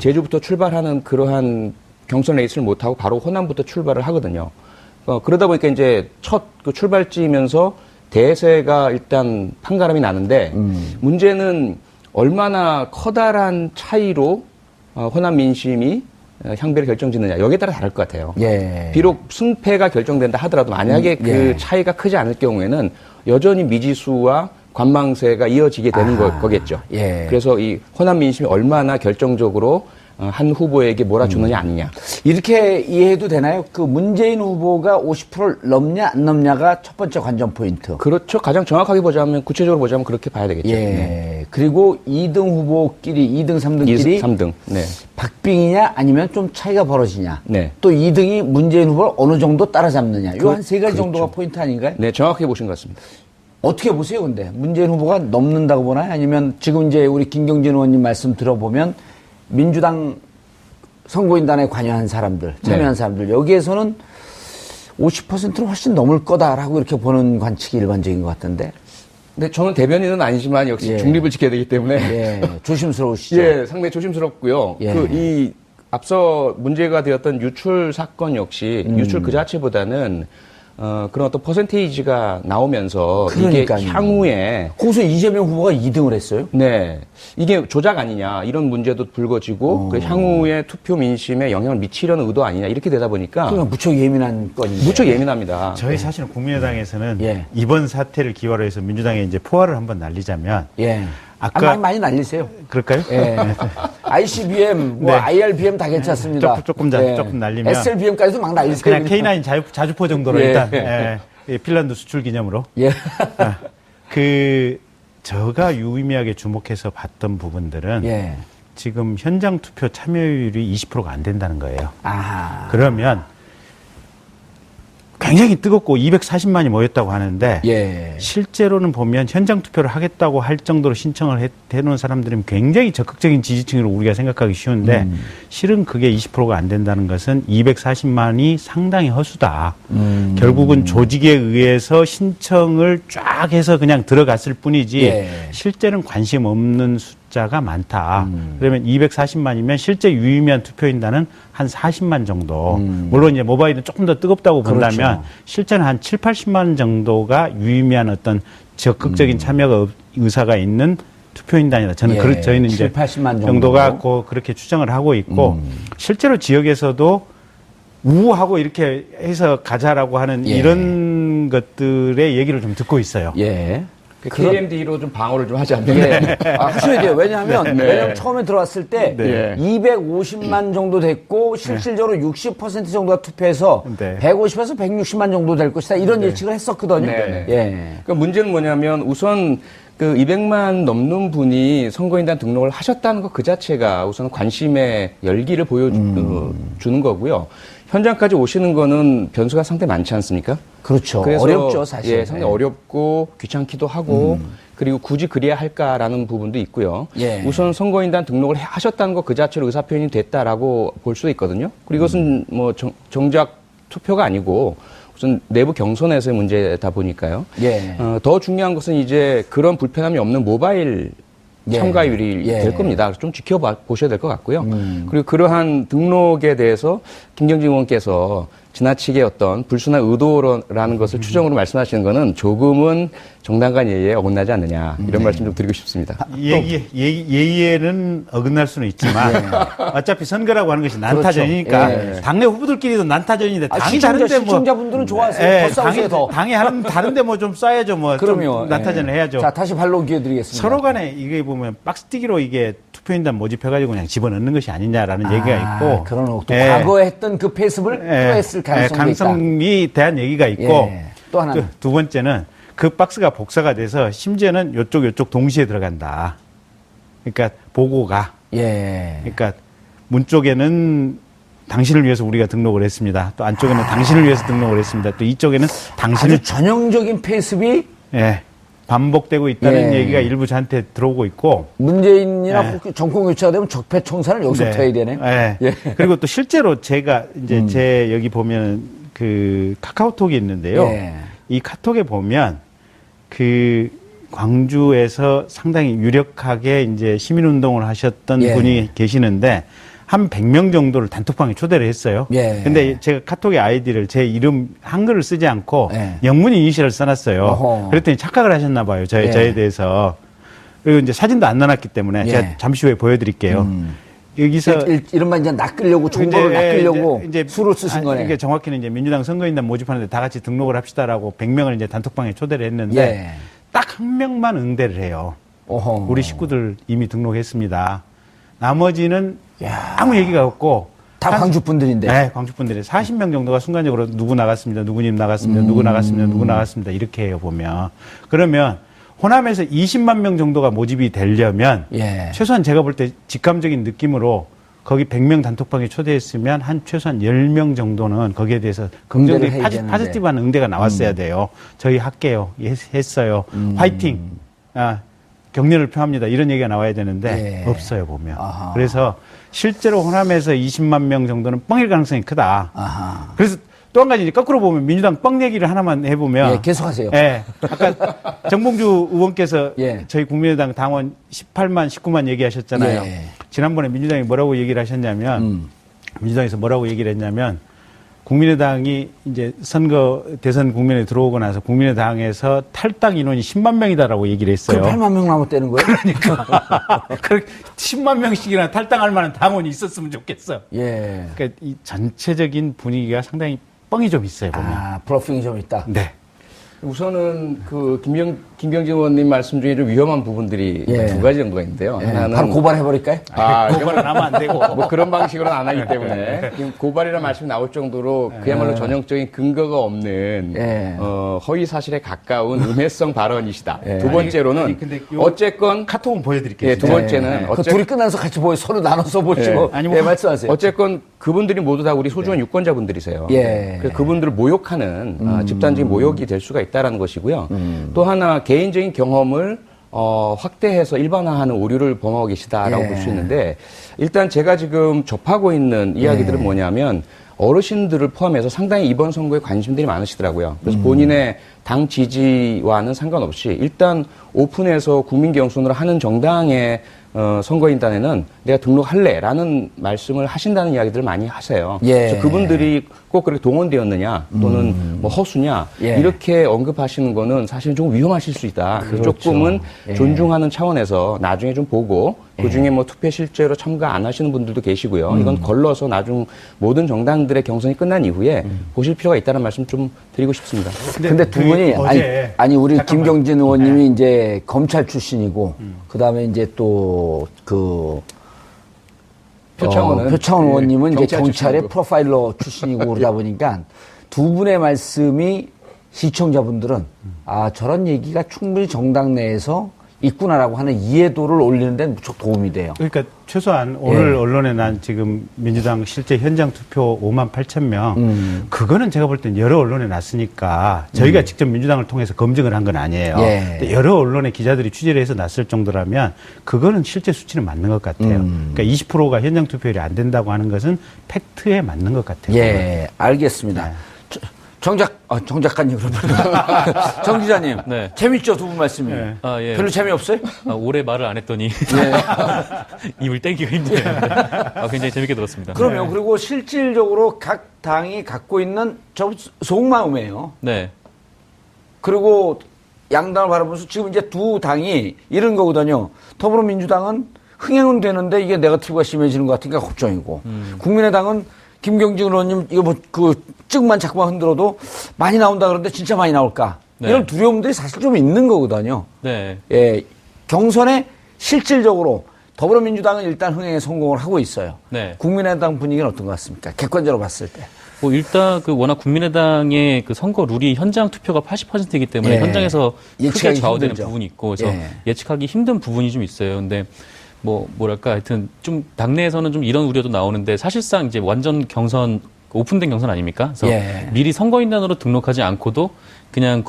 제주부터 출발하는 그러한 경선 레이스를 못 하고 바로 호남부터 출발을 하거든요. 그러다 보니까 이제 첫 그 출발지이면서 대세가 일단 판가름이 나는데 문제는 얼마나 커다란 차이로 호남 민심이 향배를 결정짓느냐 여기에 따라 다를 것 같아요. 비록 승패가 결정된다 하더라도 만약에 그 차이가 크지 않을 경우에는 여전히 미지수와 관망세가 이어지게 되는 거겠죠. 그래서 이 호남 민심이 얼마나 결정적으로 한 후보에게 몰아주느냐 아니냐. 이렇게 이해해도 되나요? 그 문재인 후보가 50%를 넘냐 안 넘냐가 첫 번째 관전 포인트. 그렇죠. 가장 정확하게 보자면 구체적으로 보자면 그렇게 봐야 되겠죠. 그리고 2등 후보끼리 2등 3등끼리 3등. 박빙이냐 아니면 좀 차이가 벌어지냐. 네. 또 2등이 문재인 후보를 어느 정도 따라잡느냐. 요 한 세 가지 그렇죠. 정도가 포인트 아닌가요? 네, 정확하게 보신 것 같습니다. 어떻게 보세요, 근데? 문재인 후보가 넘는다고 보나요? 아니면 지금 이제 우리 김경진 의원님 말씀 들어보면 민주당 선거인단에 관여한 사람들, 참여한 사람들, 여기에서는 50%는 훨씬 넘을 거다라고 이렇게 보는 관측이 일반적인 것 같던데. 네, 저는 대변인은 아니지만 역시 중립을 지켜야 되기 때문에. 조심스러우시죠? 상당히 조심스럽고요. 이 앞서 문제가 되었던 유출 사건 역시 유출 그 자체보다는 그런 어떤 퍼센테이지가 나오면서 그러니까요. 이게 향후에 거기서 이재명 후보가 2등을 했어요? 네. 이게 조작 아니냐 이런 문제도 불거지고 그 향후에 투표 민심에 영향을 미치려는 의도 아니냐 이렇게 되다 보니까 그러니까 무척 예민한 건인데. 무척 예민합니다. 저희 사실은 국민의당에서는 이번 사태를 기화로 해서 민주당에 이제 포화를 한번 날리자면 아까 많이 날리세요. 그럴까요? ICBM, IRBM 다 괜찮습니다. 조금 날리면 SLBM까지도 막 날리세요. 그냥 K9 자주포 정도로 일단 핀란드 수출 기념으로. 제가 유의미하게 주목해서 봤던 부분들은 지금 현장 투표 참여율이 20%가 안 된다는 거예요. 그러면 굉장히 뜨겁고 240만이 모였다고 하는데 실제로는 보면 현장 투표를 하겠다고 할 정도로 신청을 해놓은 사람들은 굉장히 적극적인 지지층으로 우리가 생각하기 쉬운데 실은 그게 20%가 안 된다는 것은 240만이 상당히 허수다. 결국은 조직에 의해서 신청을 쫙 해서 그냥 들어갔을 뿐이지 실제는 관심 없는 숫자가 많다. 그러면 240만이면 실제 유의미한 투표인단은 한 40만 정도. 물론 이제 모바일은 조금 더 뜨겁다고 본다면 실제는 한 7, 80만 정도가 유의미한 어떤 적극적인 참여가 의사가 있는 투표인단이다. 저는 저희는 7, 이제 80만 정도가 그렇게 추정을 하고 있고 실제로 지역에서도 우하고 이렇게 해서 가자라고 하는 이런 것들의 얘기를 좀 듣고 있어요. KMD로 좀 방어를 좀 하지 않나요? 하셔야 돼요. 왜냐하면 처음에 들어왔을 때 250만 정도 됐고 실질적으로 60% 정도가 투표해서 150에서 160만 정도 될 것이다. 이런 예측을 했었거든요. 그러니까 문제는 뭐냐면 우선 그 200만 넘는 분이 선거인단 등록을 하셨다는 것 그 자체가 우선 관심의 열기를 보여주는 거고요. 현장까지 오시는 거는 변수가 상당히 많지 않습니까? 그렇죠. 그래서 어렵죠, 사실. 상당히 어렵고 귀찮기도 하고 그리고 굳이 그래야 할까라는 부분도 있고요. 우선 선거인단 등록을 하셨다는 것 그 자체로 의사표현이 됐다라고 볼 수도 있거든요. 그리고 이것은 뭐 정작 투표가 아니고 우선 내부 경선에서의 문제다 보니까요. 더 중요한 것은 이제 그런 불편함이 없는 모바일 참가율이 될 겁니다. 좀 지켜보셔야 될 것 같고요. 그리고 그러한 등록에 대해서 김경진 의원께서 지나치게 어떤 불순한 의도라는 것을 추정으로 말씀하시는 것은 조금은 정당 간 예의에 어긋나지 않느냐 이런 말씀 좀 드리고 싶습니다. 예의에는 어긋날 수는 있지만 어차피 선거라고 하는 것이 난타전이니까 당내 후보들끼리도 난타전인데 당이 다른데 시청자분들은 좋아하세요. 더 싸우세요, 더. 당이 다른데 뭐 좀 쏴야죠. 뭐 좀 난타전을 해야죠. 자, 다시 반론 기회 드리겠습니다. 서로 간에 이게 보면 박스뛰기로 이게 투표인단 모집해가지고 그냥 집어넣는 것이 아니냐라는 얘기가 있고. 그런 또 과거에 했던 그 패습을 또 했을 가능성이 대한 얘기가 있고. 또 하나. 두 번째는 그 박스가 복사가 돼서 심지어는 요쪽 동시에 들어간다. 그러니까 보고가. 예. 그러니까 문 쪽에는 당신을 위해서 우리가 등록을 했습니다. 또 안쪽에는 당신을 위해서 등록을 했습니다. 또 이쪽에는 당신을 아주 전형적인 패습이 예. 반복되고 있다는 예. 얘기가 일부 저한테 들어오고 있고 문재인이나 예. 정권 교체가 되면 적폐청산을 여기서부터 해야 되네. 예. 예. 그리고 또 실제로 제가 이제 제 여기 보면 그 카카오톡이 있는데요. 예. 이 카톡에 보면 그 광주에서 상당히 유력하게 이제 시민운동을 하셨던 예. 분이 계시는데 한 100명 정도를 단톡방에 초대를 했어요. 예. 근데 제가 카톡의 아이디를 제 이름 한글을 쓰지 않고 예. 영문 이니셜을 써놨어요. 어허. 그랬더니 착각을 하셨나 봐요. 예. 저에 대해서. 그리고 이제 사진도 안 넣어놨기 때문에 예. 제가 잠시 후에 보여드릴게요. 여기서 이른바 이제 낚으려고 정보를 낚으려고 이제 수를 쓰신 거네. 이게 정확히는 이제 민주당 선거인단 모집하는데 다 같이 등록을 합시다라고 100명을 이제 단톡방에 초대를 했는데 예. 딱 한 명만 응대를 해요. 어허. 우리 식구들 이미 등록했습니다. 나머지는 야. 아무 얘기가 없고 다 광주 분들인데. 네, 광주 분들이 40명 정도가 순간적으로 누구 나갔습니다. 누구님 나갔습니다. 누구 나갔습니다. 누구 나갔습니다. 이렇게 해요, 보면. 그러면 호남에서 20만 명 정도가 모집이 되려면 예. 최소한 제가 볼 때 직감적인 느낌으로 거기 100명 단톡방에 초대했으면 한 최소한 10명 정도는 거기에 대해서 긍정적인 파지티브한 응대가 나왔어야 돼요. 저희 할게요. 했어요. 화이팅. 격려를 표합니다. 이런 얘기가 나와야 되는데 예. 없어요, 보면. 아하. 그래서 실제로 호남에서 20만 명 정도는 뻥일 가능성이 크다. 아하. 그래서 또 한 가지 이제 거꾸로 보면 민주당 뻥 얘기를 하나만 해보면. 예, 계속하세요. 예. 아까 정봉주 의원께서 예. 저희 국민의당 당원 18만, 19만 얘기하셨잖아요. 예. 지난번에 민주당이 뭐라고 얘기를 하셨냐면, 민주당에서 뭐라고 얘기를 했냐면, 국민의당이 이제 대선 국면에 들어오고 나서 국민의당에서 탈당 인원이 10만 명이다라고 얘기를 했어요. 그럼 8만 명 남았다는 거예요? 그러니까. 10만 명씩이나 탈당할 만한 당원이 있었으면 좋겠어. 예. 그러니까 이 전체적인 분위기가 상당히 뻥이 좀 있어요, 보면. 블러핑이 좀 있다. 네. 우선은 그 김경진 의원님 말씀 중에 좀 위험한 부분들이 예. 두 가지 정도가 있는데요. 예. 하나는 바로 고발해버릴까요? 고발은 하면 안 되고. 뭐 그런 방식으로는 안 하기 때문에 지금 고발이라는 말씀이 나올 정도로 그야말로 전형적인 근거가 없는 예. 허위 사실에 가까운 음해성 발언이시다. 예. 두 번째로는 아니, 근데 어쨌건 카톡은 보여드릴게요. 예, 두 번째는 그 둘이 끝나서 같이 서로 나눠서 보시고. 아니, 예, 말씀하세요. 어쨌건 그분들이 모두 다 우리 소중한 유권자분들이세요. 예. 그래서 그분들을 모욕하는 집단적인 모욕이 될 수가 있다라는 것이고요. 또 하나 개인적인 경험을 확대해서 일반화하는 오류를 범하고 계시다라고 예. 볼 수 있는데 일단 제가 지금 접하고 있는 이야기들은 뭐냐면 어르신들을 포함해서 상당히 이번 선거에 관심들이 많으시더라고요. 그래서 본인의 당 지지와는 상관없이 일단 오픈해서 국민 경선을 하는 정당의 선거인단에는 내가 등록할래라는 말씀을 하신다는 이야기들을 많이 하세요. 예. 그래서 그분들이 꼭 그렇게 동원되었느냐 또는 뭐 허수냐 예. 이렇게 언급하시는 거는 사실은 좀 위험하실 수 있다. 그래서 그렇죠. 조금은 예. 존중하는 차원에서 나중에 좀 보고 그중에 뭐 투표에 실제로 참가 안 하시는 분들도 계시고요. 이건 걸러서 나중 모든 정당들의 경선이 끝난 이후에 보실 필요가 있다는 말씀 좀 드리고 싶습니다. 근데 두 분이 아니 우리 잠깐만. 김경진 의원님이 이제 검찰 출신이고 그다음에 이제 또 표창원 의원님은 이제 경찰의 출신이고. 프로파일러 출신이고 그러다 보니까 두 분의 말씀이 시청자분들은 저런 얘기가 충분히 정당 내에서 있구나라고 하는 이해도를 올리는 데는 무척 도움이 돼요. 그러니까 최소한 오늘 언론에 난 지금 민주당 실제 현장 투표 5만 8천 명 그거는 제가 볼 땐 여러 언론에 났으니까 저희가 직접 민주당을 통해서 검증을 한 건 아니에요. 예. 근데 여러 언론의 기자들이 취재를 해서 났을 정도라면 그거는 실제 수치는 맞는 것 같아요. 그러니까 20%가 현장 투표율이 안 된다고 하는 것은 팩트에 맞는 것 같아요. 예, 알겠습니다. 정 작가님, 정 기자님. 네. 재밌죠, 두 분 말씀이? 네. 예. 별로 재미없어요? 오래 말을 안 했더니 입을 떼기가 힘드네요. 굉장히 재밌게 들었습니다. 그러면 그리고 실질적으로 각 당이 갖고 있는 속마음이에요. 네. 그리고 양당을 바라보면서 지금 이제 두 당이 이런 거거든요. 더불어민주당은 흥행은 되는데 이게 네거티브가 심해지는 것 같으니까 걱정이고 국민의당은 김경진 의원님 이거 찍만 자꾸만 흔들어도 많이 나온다 그러는데 진짜 많이 나올까? 네. 이런 두려움들이 사실 좀 있는 거거든요. 네. 예, 경선에 실질적으로 더불어민주당은 일단 흥행에 성공을 하고 있어요. 네. 국민의당 분위기는 어떤 것 같습니까? 객관적으로 봤을 때. 일단 워낙 국민의당의 선거 룰이 현장 투표가 80%이기 때문에 예. 현장에서 크게 예측하기 좌우되는 힘들죠. 부분이 있고 그래서 예. 예측하기 힘든 부분이 좀 있어요. 근데 뭐랄까 하여튼 좀 당내에서는 좀 이런 우려도 나오는데 사실상 이제 완전 경선 오픈된 경선 아닙니까? 그래서 미리 선거인단으로 등록하지 않고도 그냥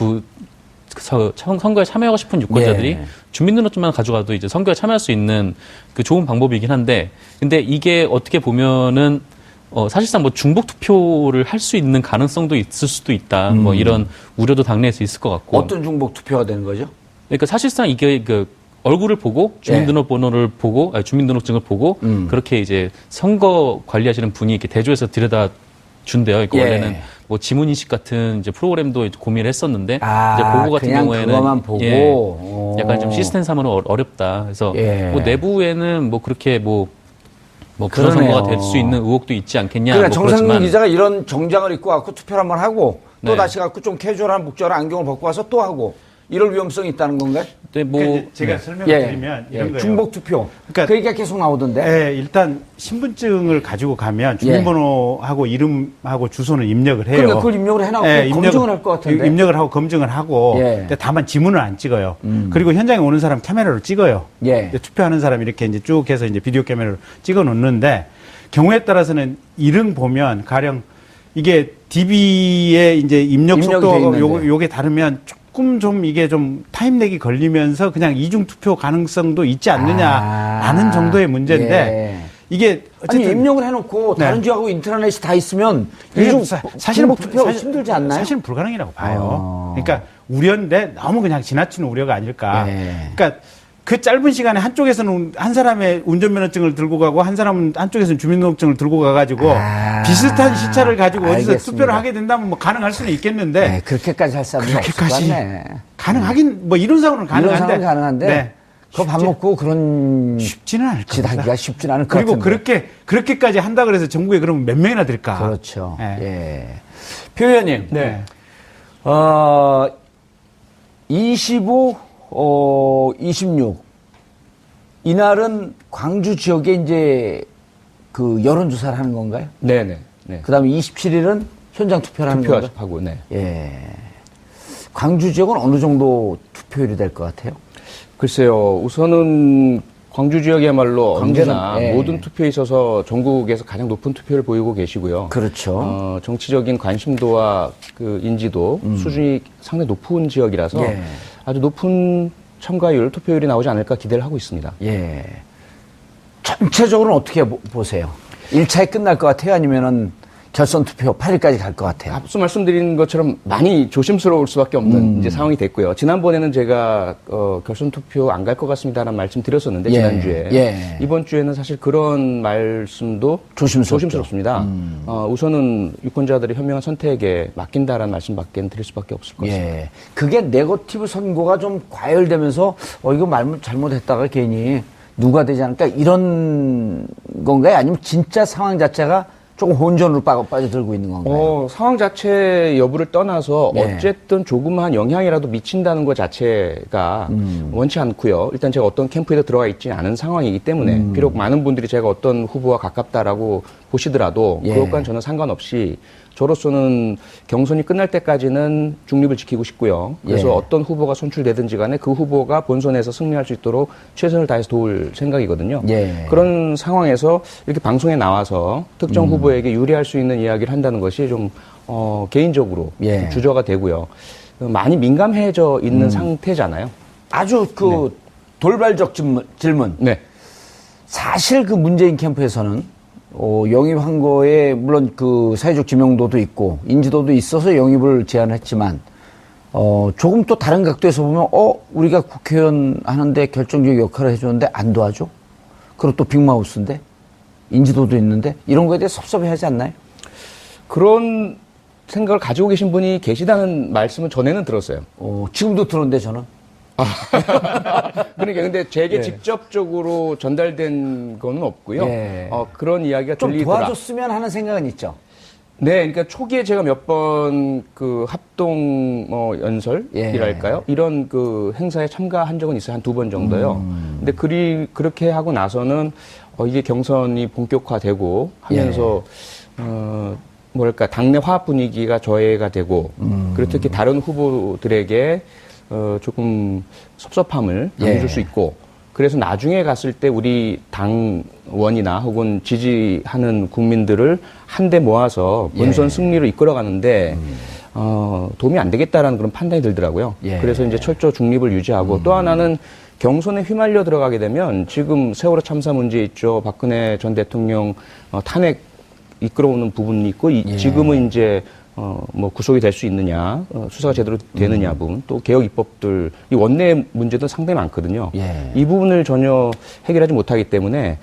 선거에 참여하고 싶은 유권자들이 주민등록증만 가져가도 이제 선거에 참여할 수 있는 그 좋은 방법이긴 한데, 근데 이게 어떻게 보면은 사실상 뭐 중복 투표를 할 수 있는 가능성도 있을 수도 있다. 뭐 이런 우려도 당내에서 있을 것 같고. 어떤 중복 투표가 되는 거죠? 그러니까 사실상 이게 그 얼굴을 보고 주민등록번호를 보고 주민등록증을 보고 그렇게 이제 선거 관리하시는 분이 이렇게 대조해서 들여다 준대요. 그러니까 원래는 뭐 지문인식 같은 이제 프로그램도 이제 고민을 했었는데 이제 그거 같은 경우에는 그거만 보고 약간 좀 시스템상으로 어렵다. 그래서 뭐 내부에는 뭐 그렇게 뭐 그런 선거가 될 수 있는 의혹도 있지 않겠냐. 그러니까 뭐 정상근 기자가 이런 정장을 입고 갖고 투표를 한번 하고 또 다시 갖고 좀 캐주얼한 목적으로 안경을 벗고 와서 또 하고 이럴 위험성이 있다는 건가요? 네, 뭐 그러니까 제가 설명을 드리면 이런 거예요. 중복 투표. 그러니까 그 얘기가 계속 나오던데. 일단 신분증을 가지고 가면 주민번호하고 이름하고 주소는 입력을 해요. 그러니까 그걸 입력을 해놔고 검증을 할 것 같은데. 입력을 하고 검증을 하고 근데 다만 지문을 안 찍어요. 그리고 현장에 오는 사람 카메라로 찍어요. 투표하는 사람 이렇게 이제 쭉 해서 이제 비디오 카메라로 찍어 놓는데 경우에 따라서는 이름 보면 가령 이게 DB의 이제 입력 속도가 요게 다르면 조금 좀 이게 좀 타임렉이 걸리면서 그냥 이중 투표 가능성도 있지 않느냐라는 정도의 문제인데 이게 어쨌든 아니 입력을 해놓고 다른 지역하고 인터넷이 다 있으면 이중 사실은 투표가 힘들지 않나요? 사실은 불가능이라고 봐요. 그러니까 우려인데 너무 그냥 지나치는 우려가 아닐까. 그러니까 그 짧은 시간에 한쪽에서는 한 사람의 운전면허증을 들고 가고 한 사람은 한쪽에서는 주민등록증을 들고 가가지고 비슷한 시차를 가지고 어디서 투표를 하게 된다면 뭐 가능할 수는 있겠는데 그렇게까지 할 사람은 없을 것 같네. 가능하긴 뭐 이런 상황은 가능한데 그거 밥 먹고 그런 쉽지는 않을 것 같아요. 지나기가 쉽지는 않을 것 그리고 같은데. 그렇게까지 한다 그래서 전국에 그러면 몇 명이나 될까? 그렇죠. 표 의원님. 25, 26. 이날은 광주 지역에 이제 그 여론조사를 하는 건가요? 네네. 그 다음에 27일은 현장 투표를 하는 건가요? 투표하고, 광주 지역은 어느 정도 투표율이 될 것 같아요? 글쎄요. 우선은 광주 지역이야말로 언제나 모든 투표에 있어서 전국에서 가장 높은 투표를 보이고 계시고요. 그렇죠. 정치적인 관심도와 그 인지도 수준이 상당히 높은 지역이라서 아주 높은 참가율, 투표율이 나오지 않을까 기대를 하고 있습니다. 전체적으로는 어떻게 보세요? 1차에 끝날 것 같아요? 아니면은 결선 투표 8일까지 갈 것 같아요? 앞서 말씀드린 것처럼 많이 조심스러울 수밖에 없는 이제 상황이 됐고요. 지난번에는 제가 결선 투표 안 갈 것 같습니다라는 말씀 드렸었는데 지난주에 이번 주에는 사실 그런 말씀도 조심스럽습니다. 우선은 유권자들의 현명한 선택에 맡긴다라는 말씀밖에 드릴 수밖에 없을 것 같습니다. 그게 네거티브 선고가 좀 과열되면서 이거 말 잘못했다가 괜히 누가 되지 않을까 이런 건가요? 아니면 진짜 상황 자체가 조금 혼전으로 빠져들고 있는 건가요? 상황 자체 여부를 떠나서 어쨌든 조그마한 영향이라도 미친다는 것 자체가 원치 않고요. 일단 제가 어떤 캠프에도 들어가 있지 않은 상황이기 때문에 비록 많은 분들이 제가 어떤 후보와 가깝다라고 보시더라도 그것과는 전혀 상관없이 저로서는 경선이 끝날 때까지는 중립을 지키고 싶고요. 그래서 어떤 후보가 선출되든지 간에 그 후보가 본선에서 승리할 수 있도록 최선을 다해서 도울 생각이거든요. 그런 상황에서 이렇게 방송에 나와서 특정 후보에게 유리할 수 있는 이야기를 한다는 것이 좀 개인적으로 좀 주저가 되고요. 많이 민감해져 있는 상태잖아요. 아주 돌발적 질문. 사실 그 문재인 캠프에서는 영입한 거에 물론 그 사회적 지명도도 있고 인지도도 있어서 영입을 제안했지만 조금 또 다른 각도에서 보면 우리가 국회의원 하는데 결정적 역할을 해주는데 안 도와줘? 그리고 또 빅마우스인데 인지도도 있는데 이런 거에 대해 섭섭해하지 않나요? 그런 생각을 가지고 계신 분이 계시다는 말씀은 전에는 들었어요. 지금도 들었는데 저는. 그러니까 근데 제게 직접적으로 전달된 거는 없고요. 그런 이야기가 좀 들리더라. 도와줬으면 하는 생각은 있죠. 그러니까 초기에 제가 몇 번 그 합동 연설이랄까요? 이런 그 행사에 참가한 적은 있어요. 한 2번 정도요. 근데 그렇게 하고 나서는 이게 경선이 본격화되고 하면서 당내 화합 분위기가 저해가 되고 그리고 특히 다른 후보들에게 조금 섭섭함을 남겨줄 수 있고 그래서 나중에 갔을 때 우리 당원이나 혹은 지지하는 국민들을 한데 모아서 본선 승리로 이끌어가는데 도움이 안 되겠다라는 그런 판단이 들더라고요. 그래서 이제 철저 중립을 유지하고 또 하나는 경선에 휘말려 들어가게 되면 지금 세월호 참사 문제 있죠. 박근혜 전 대통령 탄핵 이끌어오는 부분이 있고 지금은 이제 뭐 구속이 될 수 있느냐, 수사가 제대로 되느냐 부분, 또 개혁 입법들, 이 원내 문제도 상당히 많거든요. 이 부분을 전혀 해결하지 못하기 때문에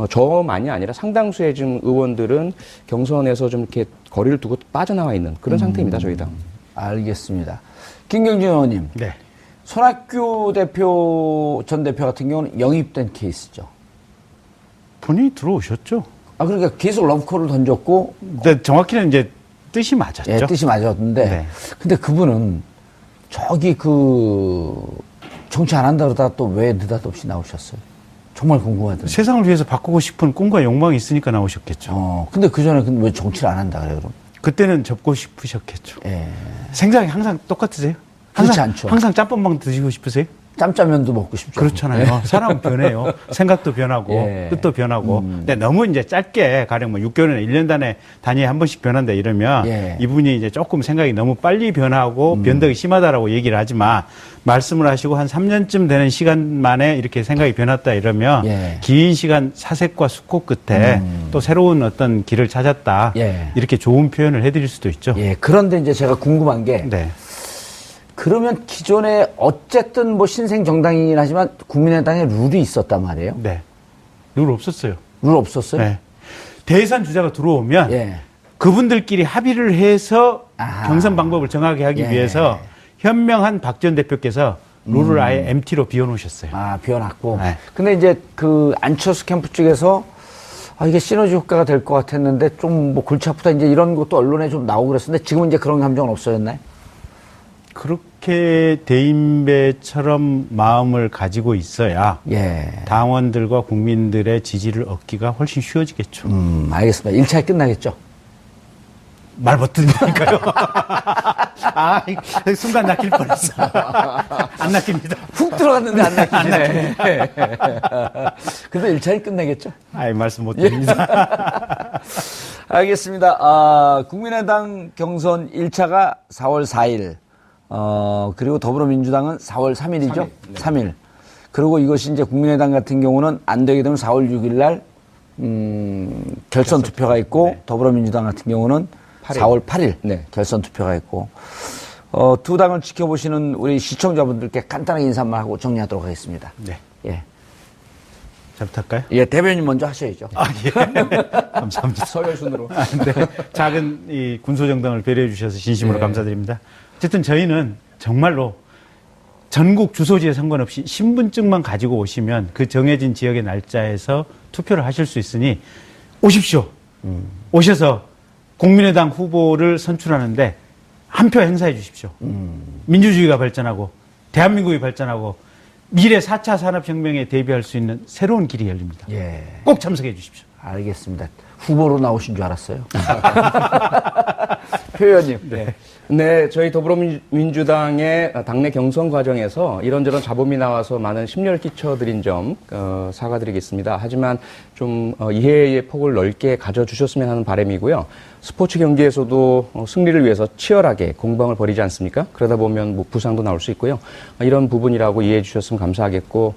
저만이 아니라 상당수의 지금 의원들은 경선에서 좀 이렇게 거리를 두고 빠져나와 있는 그런 상태입니다, 저희 당. 알겠습니다. 김경진 의원님. 네. 손학규 전 대표 같은 경우는 영입된 케이스죠. 본인이 들어오셨죠? 그러니까 계속 러브콜을 던졌고. 근데 정확히는 이제 뜻이 맞았죠. 예, 뜻이 맞았는데. 네. 근데 그분은 저기 정치 안 한다 그러다가 또 왜 느닷없이 나오셨어요? 정말 궁금하더라고요. 세상을 위해서 바꾸고 싶은 꿈과 욕망이 있으니까 나오셨겠죠. 근데 그 전에 왜 정치를 안 한다 그래요, 그럼? 그때는 접고 싶으셨겠죠. 예. 생각이 항상 똑같으세요? 그렇지 않죠. 항상 짬뽕밥 드시고 싶으세요? 짬짜면도 먹고 싶죠. 그렇잖아요. 예. 사람은 변해요. 생각도 변하고, 뜻도 변하고. 근데 너무 이제 짧게, 가령 뭐 6개월이나 1년 단위에 한 번씩 변한다 이러면 이분이 이제 조금 생각이 너무 빨리 변하고 변덕이 심하다라고 얘기를 하지만 말씀을 하시고 한 3년쯤 되는 시간 만에 이렇게 생각이 변했다 이러면 긴 시간 사색과 숙고 끝에 또 새로운 어떤 길을 찾았다. 이렇게 좋은 표현을 해드릴 수도 있죠. 그런데 이제 제가 궁금한 게 그러면 기존에 어쨌든 뭐 신생 정당이긴 하지만 국민의당에 룰이 있었단 말이에요? 네. 룰 없었어요. 룰 없었어요? 네. 대선 주자가 들어오면 그분들끼리 합의를 해서 경선 방법을 정하게 하기 위해서 현명한 박 전 대표께서 룰을 아예 MT로 비워놓으셨어요. 비워놨고. 근데 이제 그 안철수 캠프 쪽에서 이게 시너지 효과가 될 것 같았는데 좀 뭐 골치 아프다 이제 이런 것도 언론에 좀 나오고 그랬었는데 지금은 이제 그런 감정은 없어졌나요? 그렇게 대인배처럼 마음을 가지고 있어야 당원들과 국민들의 지지를 얻기가 훨씬 쉬워지겠죠. 알겠습니다. 1차에 끝나겠죠? 말 못 듣는다니까요. 순간 낚일 뻔했어. 안 낚입니다. 훅 들어갔는데 안 낚이네. 근데 1차에 끝나겠죠? 말씀 못 드립니다. 알겠습니다. 국민의당 경선 1차가 4월 4일. 그리고 더불어민주당은 4월 3일이죠? 3일. 그리고 이것이 이제 국민의당 같은 경우는 안 되게 되면 4월 6일 날, 결선 투표가 있고, 더불어민주당 같은 경우는 4월 8일 결선 투표가 있고, 두 당을 지켜보시는 우리 시청자분들께 간단하게 인사만 하고 정리하도록 하겠습니다. 잘 부탁할까요? 대변인 먼저 하셔야죠. 감사합니다. 서열순으로. 작은 이 군소정당을 배려해 주셔서 진심으로 감사드립니다. 어쨌든 저희는 정말로 전국 주소지에 상관없이 신분증만 가지고 오시면 그 정해진 지역의 날짜에서 투표를 하실 수 있으니 오십시오. 오셔서 국민의당 후보를 선출하는데 한 표 행사해 주십시오. 민주주의가 발전하고 대한민국이 발전하고 미래 4차 산업혁명에 대비할 수 있는 새로운 길이 열립니다. 꼭 참석해 주십시오. 알겠습니다. 후보로 나오신 줄 알았어요. 표 의원님. 네, 저희 더불어민주당의 당내 경선 과정에서 이런저런 잡음이 나와서 많은 심려를 끼쳐드린 점 사과드리겠습니다. 하지만 좀 이해의 폭을 넓게 가져주셨으면 하는 바람이고요. 스포츠 경기에서도 승리를 위해서 치열하게 공방을 벌이지 않습니까? 그러다 보면 뭐 부상도 나올 수 있고요. 이런 부분이라고 이해해 주셨으면 감사하겠고,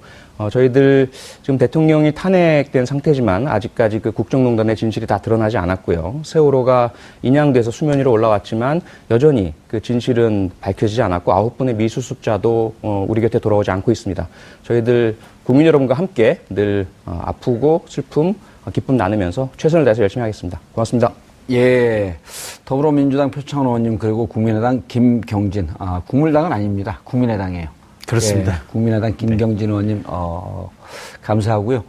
저희들 지금 대통령이 탄핵된 상태지만 아직까지 그 국정농단의 진실이 다 드러나지 않았고요. 세월호가 인양돼서 수면 위로 올라왔지만 여전히 그 진실은 밝혀지지 않았고 9분의 미수습자도 우리 곁에 돌아오지 않고 있습니다. 저희들 국민 여러분과 함께 늘 아프고 슬픔, 기쁨 나누면서 최선을 다해서 열심히 하겠습니다. 고맙습니다. 더불어민주당 표창원 의원님 그리고 국민의당 김경진. 국민의당은 아닙니다. 국민의당이에요. 그렇습니다. 국민의당 김경진 의원님 감사하고요.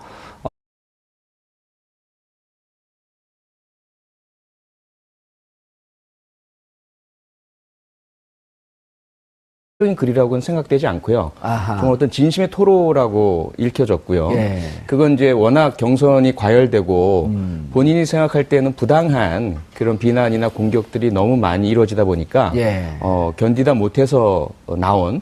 적인 글이라고는 생각되지 않고요. 좀 어떤 진심의 토로라고 읽혀졌고요. 예. 그건 이제 워낙 경선이 과열되고 본인이 생각할 때는 부당한 그런 비난이나 공격들이 너무 많이 이루어지다 보니까 예. 견디다 못해서 나온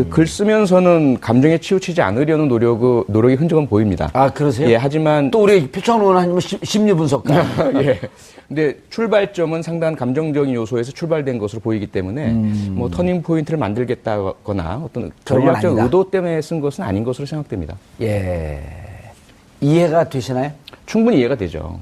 글 쓰면서는 감정에 치우치지 않으려는 노력의 흔적은 보입니다. 아, 그러세요? 예, 하지만 또 우리 표창원 의원은 심리 분석가. 예. 근데 출발점은 상당한 감정적인 요소에서 출발된 것으로 보이기 때문에 뭐 터닝 포인트를 만들겠다거나 어떤 전략적 의도 때문에 쓴 것은 아닌 것으로 생각됩니다. 예. 이해가 되시나요? 충분히 이해가 되죠.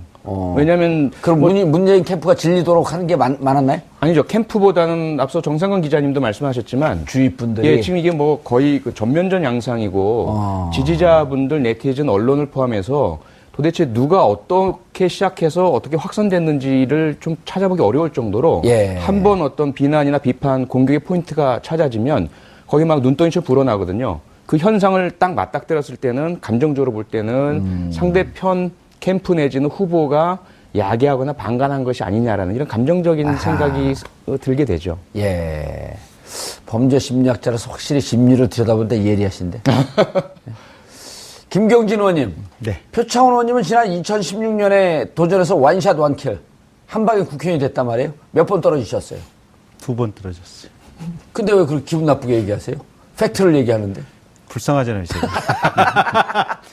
왜냐하면 그럼 문재인 캠프가 질리도록 하는 게 많았나요? 아니죠. 캠프보다는 앞서 정상근 기자님도 말씀하셨지만 주위 분들이 예, 지금 이게 뭐 거의 그 전면전 양상이고 지지자분들, 네티즌, 언론을 포함해서 도대체 누가 어떻게 시작해서 어떻게 확산됐는지를 좀 찾아보기 어려울 정도로 예. 한번 어떤 비난이나 비판, 공격의 포인트가 찾아지면 거기 막 눈덩이처럼 불어나거든요. 그 현상을 딱 맞닥뜨렸을 때는 감정적으로 볼 때는 상대편 캠프 내지는 후보가 야기하거나 방관한 것이 아니냐라는 이런 감정적인 생각이 들게 되죠. 예. 범죄 심리학자라서 확실히 심리를 들여다보는데 예리하신데. 김경진 의원님. 네. 표창원 의원님은 지난 2016년에 도전해서 원샷 원킬. 한 방에 국회의원이 됐단 말이에요. 몇 번 떨어지셨어요? 2번 떨어졌어요. 근데 왜 그렇게 기분 나쁘게 얘기하세요? 팩트를 얘기하는데. 불쌍하잖아요, 제가.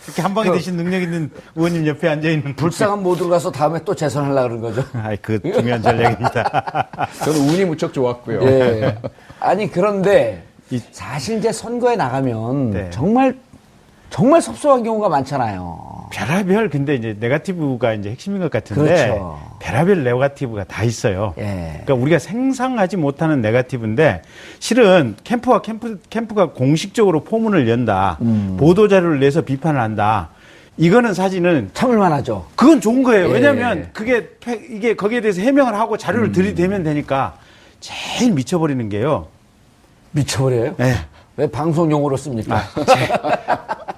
이렇게 한 방에 되신 능력 있는 의원님 옆에 앉아있는. 불쌍한 모드로 가서 다음에 또 재선하려고 그런 거죠. 아이, 그 중요한 전략입니다. 저는 운이 무척 좋았고요. 예. 아니, 그런데 사실 이제 선거에 나가면 네. 정말 섭섭한 경우가 많잖아요. 별의별, 근데 이제 네거티브가 이제 핵심인 것 같은데. 그렇죠. 별의별 네거티브가 다 있어요. 예. 그러니까 우리가 상상하지 못하는 네거티브인데, 실은 캠프가 공식적으로 포문을 연다. 보도자료를 내서 비판을 한다. 이거는 사실은. 참을만 하죠. 그건 좋은 거예요. 예. 왜냐면 이게 거기에 대해서 해명을 하고 자료를 들이대면 되니까 제일 미쳐버리는 게요. 미쳐버려요? 네. 왜 방송 용어로 씁니까?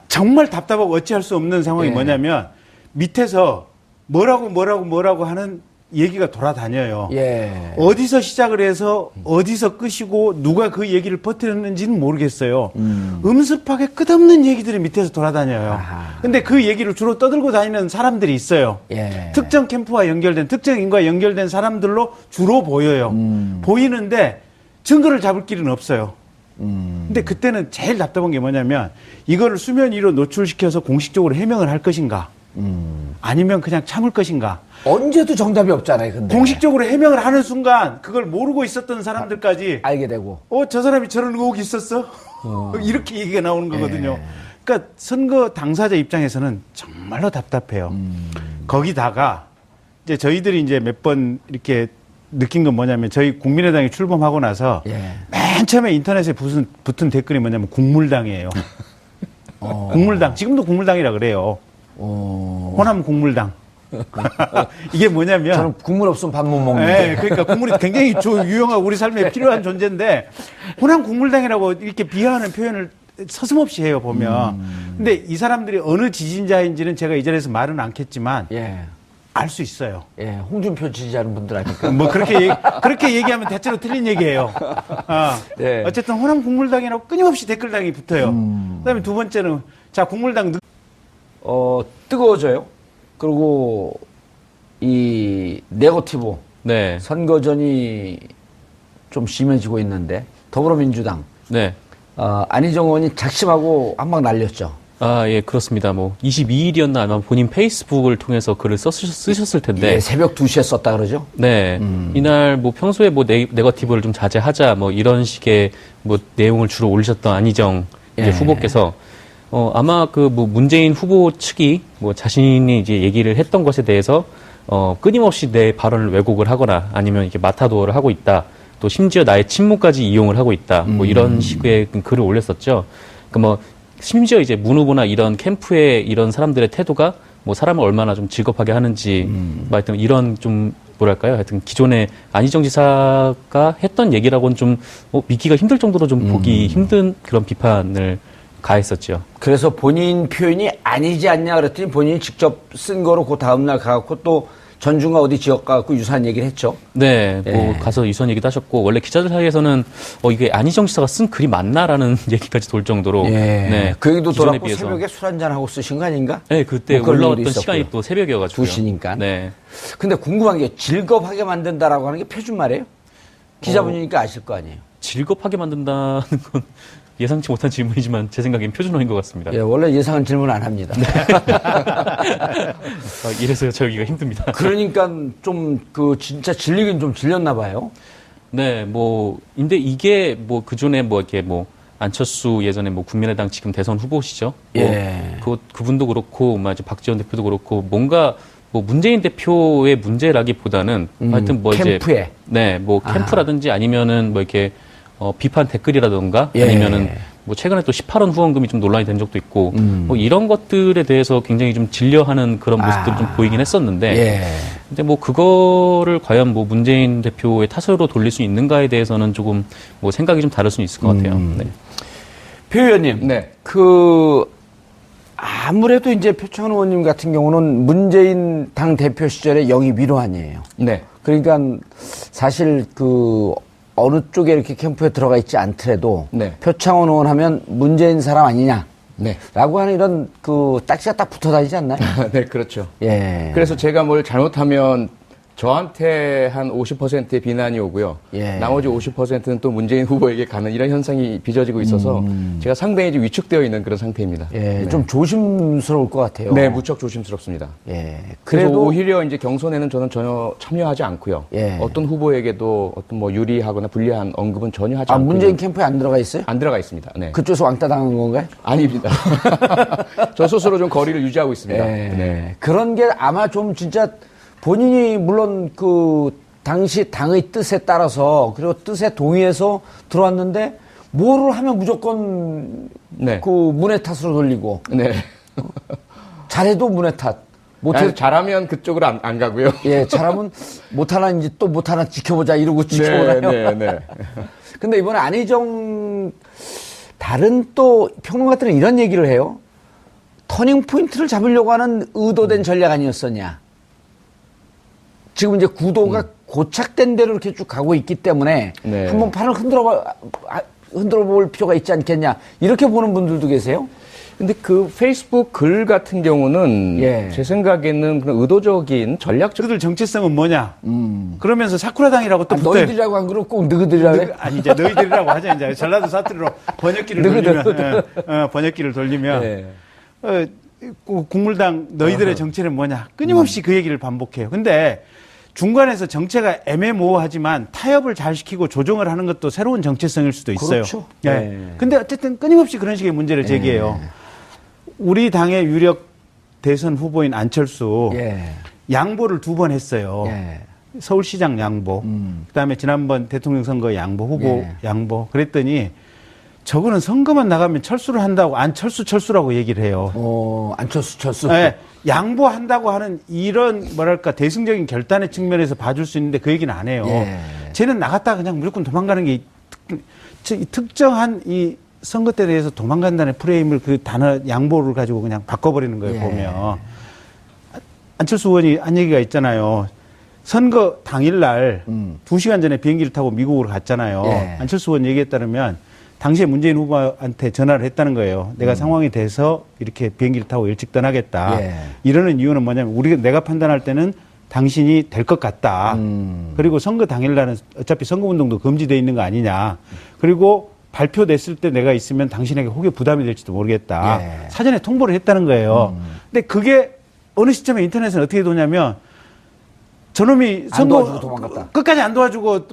정말 답답하고 어찌할 수 없는 상황이 예. 뭐냐면 밑에서 뭐라고 하는 얘기가 돌아다녀요. 예. 어디서 시작을 해서 어디서 끝이고 누가 그 얘기를 퍼뜨렸는지는 모르겠어요. 음습하게 끝없는 얘기들이 밑에서 돌아다녀요. 아하. 근데 그 얘기를 주로 떠들고 다니는 사람들이 있어요. 예. 특정 캠프와 연결된, 특정 인과 연결된 사람들로 주로 보여요. 보이는데 증거를 잡을 길은 없어요. 근데 그때는 제일 답답한 게 뭐냐면 이거를 수면 위로 노출시켜서 공식적으로 해명을 할 것인가 아니면 그냥 참을 것인가. 언제도 정답이 없잖아요. 근데 공식적으로 해명을 하는 순간 그걸 모르고 있었던 사람들까지 알게 되고 저 사람이 저런 의혹이 있었어? 이렇게 얘기가 나오는 거거든요. 그러니까 선거 당사자 입장에서는 정말로 답답해요. 거기다가 이제 저희들이 이제 몇 번 이렇게 느낀 건 뭐냐면 저희 국민의당이 출범하고 나서 맨 처음에 인터넷에 붙은 댓글이 뭐냐면 국물당이에요. 국물당. 지금도 국물당이라 그래요. 호남 국물당. 이게 뭐냐면 저는 국물 없으면 밥 못 먹는데. 네, 그러니까 국물이 굉장히 유용하고 우리 삶에 필요한 존재인데 호남 국물당이라고 이렇게 비하하는 표현을 서슴없이 해요, 보면. 근데 이 사람들이 어느 지지자인지는 제가 이 자리에서 말은 않겠지만 알 수 있어요. 예, 홍준표 지지하는 분들 아닙니까? 뭐 그렇게 얘기하면 대체로 틀린 얘기예요. 네. 어쨌든 호남 국물당이라고 끊임없이 댓글당이 붙어요. 그다음에 두 번째는 자 국물당 뜨거워져요. 그리고 이 네거티브 네. 선거전이 좀 심해지고 있는데 더불어민주당 네. 안희정 의원이 작심하고 한 방 날렸죠. 예, 그렇습니다. 뭐 22일이었나 아마 본인 페이스북을 통해서 글을 쓰셨을 텐데. 예, 새벽 2시에 썼다 그러죠? 네. 이날 뭐 평소에 뭐 네거티브를 좀 자제하자 뭐 이런 식의 뭐 내용을 주로 올리셨던 안희정 이제 후보께서 아마 그 뭐 문재인 후보 측이 뭐 자신이 이제 얘기를 했던 것에 대해서 끊임없이 내 발언을 왜곡을 하거나 아니면 이렇게 마타도어를 하고 있다. 또 심지어 나의 친문까지 이용을 하고 있다. 뭐 이런 식의 글을 올렸었죠. 그러니까 뭐 심지어 이제 문 후보나 이런 캠프의 이런 사람들의 태도가 뭐 사람을 얼마나 좀 직업하게 하는지, 뭐 하여튼 이런 좀 뭐랄까요? 하여튼 기존에 안희정 지사가 했던 얘기라고는 좀 믿기가 힘들 정도로 좀 보기 힘든 그런 비판을 가했었죠. 그래서 본인 표현이 아니지 않냐 그랬더니 본인이 직접 쓴 거로 그 다음날 가갖고 또 전주가 어디 지역 가고 유사한 얘기를 했죠. 네, 뭐 가서 유사한 얘기도 하셨고 원래 기자들 사이에서는 이게 안희정 지사가 쓴 글이 맞나라는 얘기까지 돌 정도로 네, 그 얘기도 기존에 돌았고 새벽에 술 한잔 하고 쓰신 거 아닌가? 네, 그때 뭐 올라왔던 시간이 또 새벽이어가지고 2시니까. 네. 근데 궁금한 게 즐겁하게 만든다라고 하는 게 표준말이에요? 기자분이니까 아실 거 아니에요? 즐겁하게 만든다는 건 예상치 못한 질문이지만 제 생각엔 표준어인 것 같습니다. 예, 원래 예상한 질문 안 합니다. 이래서 저기가 힘듭니다. 그러니까 좀 진짜 질리긴 좀 질렸나 봐요. 네, 근데 이게 그전에 이렇게 안철수 예전에 국민의당 지금 대선 후보시죠. 예. 그분도 그렇고, 이제 박지원 대표도 그렇고, 뭔가 문재인 대표의 문제라기보다는 하여튼 캠프에. 네, 캠프라든지 아니면은 이렇게 비판 댓글이라던가 아니면은 최근에 또 18원 후원금이 좀 논란이 된 적도 있고 이런 것들에 대해서 굉장히 좀 질려하는 그런 모습들이 좀 보이긴 했었는데 근데 그거를 과연 문재인 대표의 탓으로 돌릴 수 있는가에 대해서는 조금 생각이 좀 다를 수는 있을 것 같아요. 네. 표 의원님, 네. 아무래도 이제 표창원 의원님 같은 경우는 문재인 당 대표 시절에 영입 위로안이에요. 네. 그러니까 사실 어느 쪽에 이렇게 캠프에 들어가 있지 않더라도 네. 표창원 의원 하면 문재인 사람 아니냐. 네. 라고 하는 이런 딱지가 딱 붙어 다니지 않나요? 네, 그렇죠. 예. 그래서 제가 뭘 잘못하면 저한테 한 50%의 비난이 오고요. 나머지 50%는 또 문재인 후보에게 가는 이런 현상이 빚어지고 있어서 제가 상당히 이제 위축되어 있는 그런 상태입니다. 네. 좀 조심스러울 것 같아요. 네, 무척 조심스럽습니다. 그래서 오히려 이제 경선에는 저는 전혀 참여하지 않고요. 어떤 후보에게도 어떤 유리하거나 불리한 언급은 전혀 하지 않고. 문재인 캠프에 안 들어가 있어요? 안 들어가 있습니다. 네. 그쪽에서 왕따 당한 건가요? 아닙니다. 저 스스로 좀 거리를 유지하고 있습니다. 네. 그런 게 아마 좀 진짜 본인이 물론 당시 당의 뜻에 따라서 그리고 뜻에 동의해서 들어왔는데 뭐를 하면 무조건 문의 탓으로 돌리고 잘해도 문의 탓. 잘하면 그쪽으로 안 가고요. 예, 잘하면 못하나 이제 또 못하나 지켜보자 이러고 지켜보나요? 네. 근데 이번에 안희정 다른 또 평론가들은 이런 얘기를 해요. 터닝 포인트를 잡으려고 하는 의도된 전략 아니었었냐. 지금 이제 구도가 고착된 대로 이렇게 쭉 가고 있기 때문에 한번 판을 흔들어 볼 필요가 있지 않겠냐. 이렇게 보는 분들도 계세요? 근데 페이스북 글 같은 경우는 제 생각에는 그런 의도적인 전략적. 그들 정체성은 뭐냐? 그러면서 사쿠라당이라고 또 붙어요. 너희들이라고 안 그러고 꼭 너희들이라고 해? 아니, 이제 너희들이라고 하자. 이제 전라도 사투리로 번역기를 돌리면, 번역기를 돌리면, 국물당 너희들의 정체는 뭐냐? 끊임없이 그 얘기를 반복해요. 근데 중간에서 정체가 애매모호하지만 타협을 잘 시키고 조정을 하는 것도 새로운 정체성일 수도 있어요. 그렇죠. 근데 어쨌든 끊임없이 그런 식의 문제를 제기해요. 우리 당의 유력 대선 후보인 안철수 양보를 2번 했어요. 서울시장 양보, 그다음에 지난번 대통령 선거 양보, 후보 양보. 그랬더니 저거는 선거만 나가면 철수를 한다고 철수라고 얘기를 해요. 철수. 네, 양보한다고 하는 이런 대승적인 결단의 측면에서 봐줄 수 있는데 그 얘기는 안 해요. 쟤는 나갔다가 그냥 무조건 도망가는 게 특정한 이 선거 때에 대해서 도망간다는 프레임을 그 단어 양보를 가지고 그냥 바꿔버리는 거예요. 보면 안철수 의원이 한 얘기가 있잖아요. 선거 당일날 2시간 전에 비행기를 타고 미국으로 갔잖아요. 안철수 의원 얘기에 따르면 당시에 문재인 후보한테 전화를 했다는 거예요. 내가 상황이 돼서 이렇게 비행기를 타고 일찍 떠나겠다. 이러는 이유는 뭐냐면 내가 판단할 때는 당신이 될 것 같다. 그리고 선거 당일날은 어차피 선거운동도 금지되어 있는 거 아니냐. 그리고 발표됐을 때 내가 있으면 당신에게 혹여 부담이 될지도 모르겠다. 사전에 통보를 했다는 거예요. 근데 그게 어느 시점에 인터넷은 어떻게 도냐면 저놈이 선거 끝까지 안 도와주고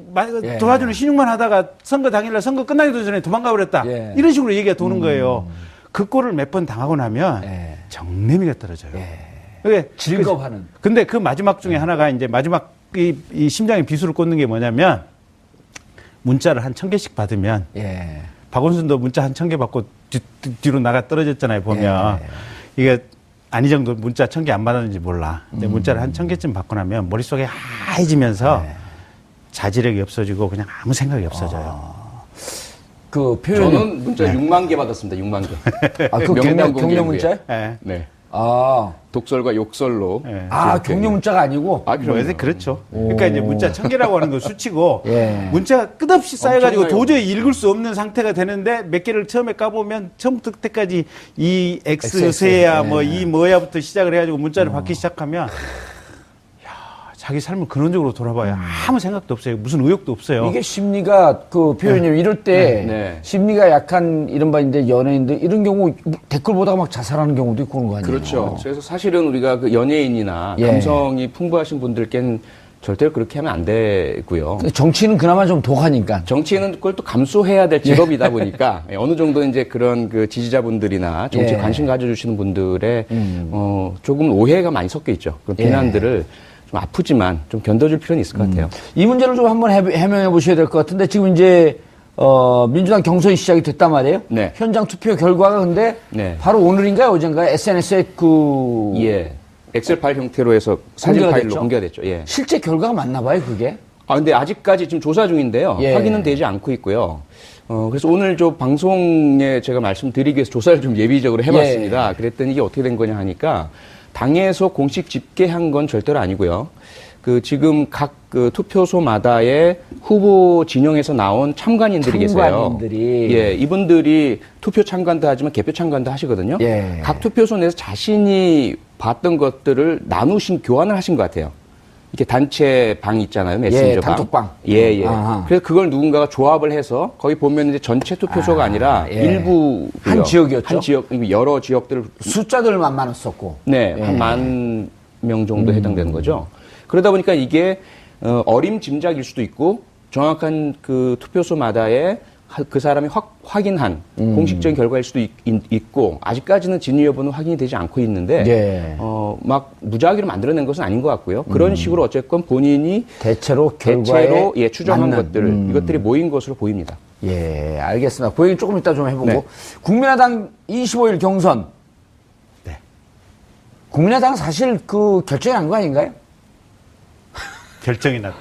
도와주는 신용만 하다가 선거 당일날 선거 끝나기도 전에 도망가 버렸다. 이런 식으로 얘기가 도는 거예요. 그 꼴을 몇 번 당하고 나면 정내미가 떨어져요. 즐거워하는. 근데 그 마지막 중에 하나가 이제 마지막 이 심장에 비수를 꽂는 게 뭐냐면 문자를 한 1000개씩 받으면 박원순도 문자 한 1000개 받고 뒤로 나가 떨어졌잖아요. 보면 이게 안희정도 문자 1000개 안 받았는지 몰라. 근데 문자를 한 1000개쯤 받고 나면 머릿속에 하얘지면서 자지력이 없어지고 그냥 아무 생각이 없어져요. 저는 문자 6만 개 받았습니다. 6만 개. 경력 문자요? 네. 독설과 욕설로. 네. 격려 문자가 아니고. 그렇죠. 그러니까 이제 문자 1000개라고 하는 건 수치고 문자가 끝없이 쌓여가지고 도저히 읽을 수 없는 상태가 되는데 몇 개를 처음에 까보면 처음부터 끝까지 이 X세야 이 뭐야부터 시작을 해가지고 문자를 받기 시작하면 자기 삶을 근원적으로 돌아봐야 아무 생각도 없어요. 무슨 의욕도 없어요. 이게 심리가 표현이 이럴 때 심리가 약한 이른바 이제 연예인들 이런 경우 댓글 보다가 막 자살하는 경우도 있고 그런 거 아니에요? 그렇죠. 그래서 사실은 우리가 그 연예인이나 감성이 풍부하신 분들께는 절대로 그렇게 하면 안 되고요. 정치는 그나마 좀 독하니까. 정치는 그걸 또 감수해야 될 직업이다 보니까 어느 정도 이제 그런 그 지지자분들이나 정치에 관심 가져주시는 분들의 조금 오해가 많이 섞여 있죠. 그런 비난들을 좀 아프지만 좀 견뎌줄 필요는 있을 것 같아요. 이 문제를 좀 한번 해명해 보셔야 될 것 같은데 지금 이제 민주당 경선이 시작이 됐단 말이에요. 네. 현장 투표 결과가 근데 바로 오늘인가요? 어젠가요? SNS에 엑셀 파일 형태로 해서 사진 파일로 공개가 됐죠. 예. 실제 결과가 맞나 봐요, 그게? 근데 아직까지 지금 조사 중인데요. 확인은 되지 않고 있고요. 그래서 오늘 저 방송에 제가 말씀드리기 위해서 조사를 좀 예비적으로 해봤습니다. 그랬더니 이게 어떻게 된 거냐 하니까 당에서 공식 집계한 건 절대로 아니고요. 지금 각 투표소마다의 후보 진영에서 나온 참관인들이 계세요. 이분들이 투표 참관도 하지만 개표 참관도 하시거든요. 각 투표소 내에서 자신이 봤던 것들을 교환을 하신 것 같아요. 이렇게 단체 방 있잖아요. 메신저 방. 단톡방. 그래서 그걸 누군가가 조합을 해서 거기 보면 이제 전체 투표소가 아니라 일부 한 지역이었죠. 한 지역, 여러 지역들 숫자들만 많았었고. 한 10,000명 정도 해당되는 거죠. 그러다 보니까 이게 어림짐작일 수도 있고 정확한 그 투표소마다의 그 사람이 확인한 공식적인 결과일 수도 있고 아직까지는 진위 여부는 확인이 되지 않고 있는데 막 무작위로 만들어낸 것은 아닌 것 같고요. 그런 식으로 어쨌건 본인이 대체로 추정한 이것들이 모인 것으로 보입니다. 알겠습니다. 그 얘기 조금 이따 좀 해보고 국민의당 25일 경선. 국민의당 사실 결정이 난 거 아닌가요? 결정이 났다.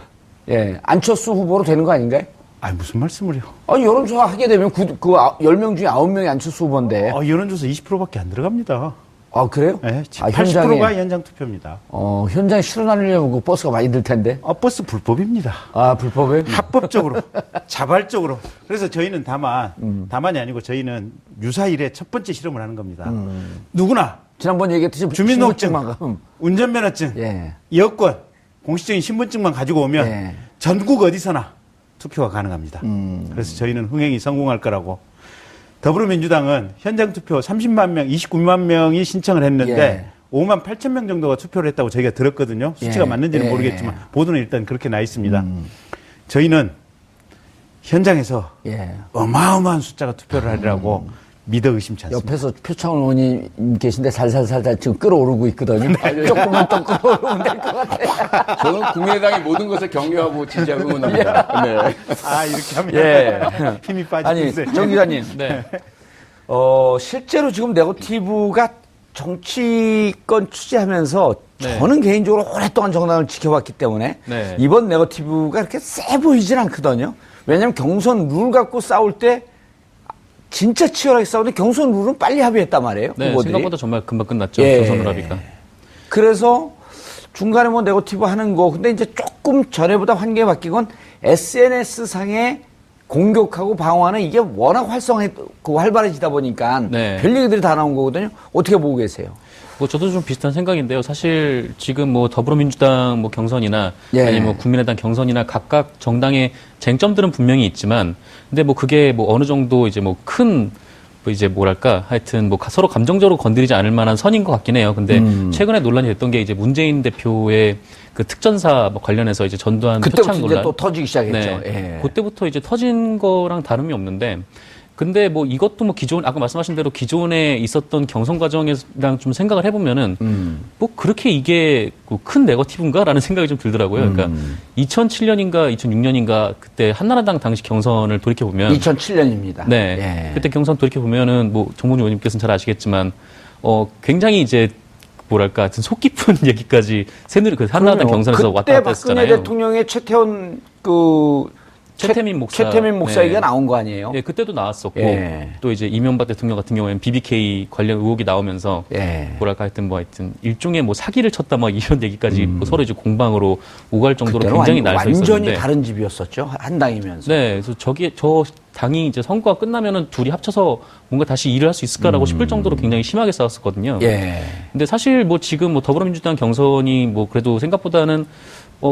안철수 후보로 되는 거 아닌가요? 무슨 말씀을 해요? 여론조사 하게 되면 10명 중에 9명이 안철수 후보인데. 여론조사 20%밖에 안 들어갑니다. 그래요? 네, 80%가 현장 투표입니다. 현장에 실어나르려면 버스가 많이 들 텐데. 버스 불법입니다. 불법이에요? 합법적으로, 자발적으로. 그래서 저희는 다만이 아니고 저희는 유사일에 첫 번째 실험을 하는 겁니다. 누구나. 지난번 얘기했듯이 주민등록증, 운전면허증, 여권, 공식적인 신분증만 가지고 오면 전국 어디서나 투표가 가능합니다. 그래서 저희는 흥행이 성공할 거라고. 더불어민주당은 현장 투표 30만 명, 29만 명이 신청을 했는데 5만 8천 명 정도가 투표를 했다고 저희가 들었거든요. 수치가 맞는지는 모르겠지만 보도는 일단 그렇게 나 있습니다. 저희는 현장에서 어마어마한 숫자가 투표를 하리라고 믿어 의심치 않습니다. 옆에서 표창원 의원님 계신데 살살살살 지금 끌어오르고 있거든요. 조금만 더 끌어오르면 될 것 같아요. 저는 국민의당의 모든 것을 격려하고 지지하고 응원합니다. 이렇게 하면 힘이 빠지는데. 정 기자님. 실제로 지금 네거티브가 정치권 취재하면서 저는 개인적으로 오랫동안 정당을 지켜봤기 때문에 이번 네거티브가 그렇게 세 보이진 않거든요. 왜냐하면 경선 룰 갖고 싸울 때 진짜 치열하게 싸우는데 경선 룰은 빨리 합의했단 말이에요. 후보들이. 생각보다 정말 금방 끝났죠. 경선 룰 합의가. 그래서 중간에 네거티브 하는 거. 근데 이제 조금 전에보다 환경이 바뀐 건 SNS상에 공격하고 방어하는 이게 워낙 활발해지다 보니까 별 얘기들이 다 나온 거거든요. 어떻게 보고 계세요? 저도 좀 비슷한 생각인데요. 사실 지금 더불어민주당 경선이나 아니면 국민의당 경선이나 각각 정당의 쟁점들은 분명히 있지만, 근데 그게 어느 정도 이제 큰 하여튼 서로 감정적으로 건드리지 않을 만한 선인 것 같긴 해요. 근데 최근에 논란이 됐던 게 이제 문재인 대표의 그 특전사 관련해서 이제 전두환 표창 논란. 그때부터 또 터지기 시작했죠. 그때부터 이제 터진 거랑 다름이 없는데. 근데 이것도 아까 말씀하신 대로 기존에 있었던 경선 과정이랑 좀 생각을 해보면은, 그렇게 이게 큰 네거티브인가라는 생각이 좀 들더라고요. 그러니까 2007년인가 2006년인가 그때 한나라당 당시 경선을 돌이켜보면. 2007년입니다. 그때 경선 돌이켜보면은 정몽준 의원님께서는 잘 아시겠지만, 굉장히 이제 하여튼 속 깊은 얘기까지 한나라당 경선에서 왔다 갔다 했었잖아요. 그때 박근혜 대통령의 최태원 최태민 목사 얘기가 나온 거 아니에요? 예, 그때도 나왔었고 또 이제 이명박 대통령 같은 경우에는 BBK 관련 의혹이 나오면서 뭐랄까 하여튼 일종의 뭐 사기를 쳤다 막 이런 얘기까지 뭐 서로 이제 공방으로 오갈 정도로 굉장히 날서 있었는데 완전히 다른 집이었었죠. 한 당이면서. 네, 그래서 저 당이 이제 선거가 끝나면은 둘이 합쳐서 뭔가 다시 일을 할 수 있을까라고 싶을 정도로 굉장히 심하게 싸웠었거든요. 근데 사실 뭐 지금 뭐 더불어민주당 경선이 뭐 그래도 생각보다는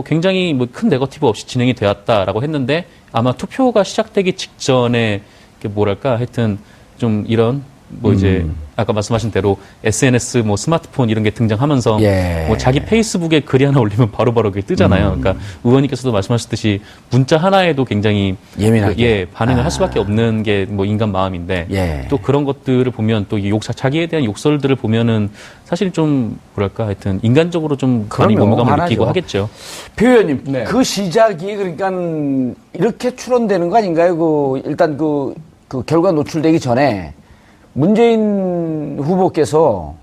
굉장히 뭐 큰 네거티브 없이 진행이 되었다라고 했는데 아마 투표가 시작되기 직전에 뭐랄까 하여튼 좀 이런 뭐 이제 아까 말씀하신 대로 SNS 뭐 스마트폰 이런 게 등장하면서 뭐 자기 페이스북에 글이 하나 올리면 바로바로 그게 뜨잖아요. 그러니까 의원님께서도 말씀하셨듯이 문자 하나에도 굉장히 예민하게 반응을 할 수밖에 없는 게 뭐 인간 마음인데 또 그런 것들을 보면 또 자기에 대한 욕설들을 보면은 사실 좀 뭐랄까 하여튼 인간적으로 좀 많이 모멸감을 느끼고 하겠죠. 표 의원님, 그 시작이 그러니까 이렇게 추론되는 거 아닌가요? 일단 그 결과 노출되기 전에 문재인 후보께서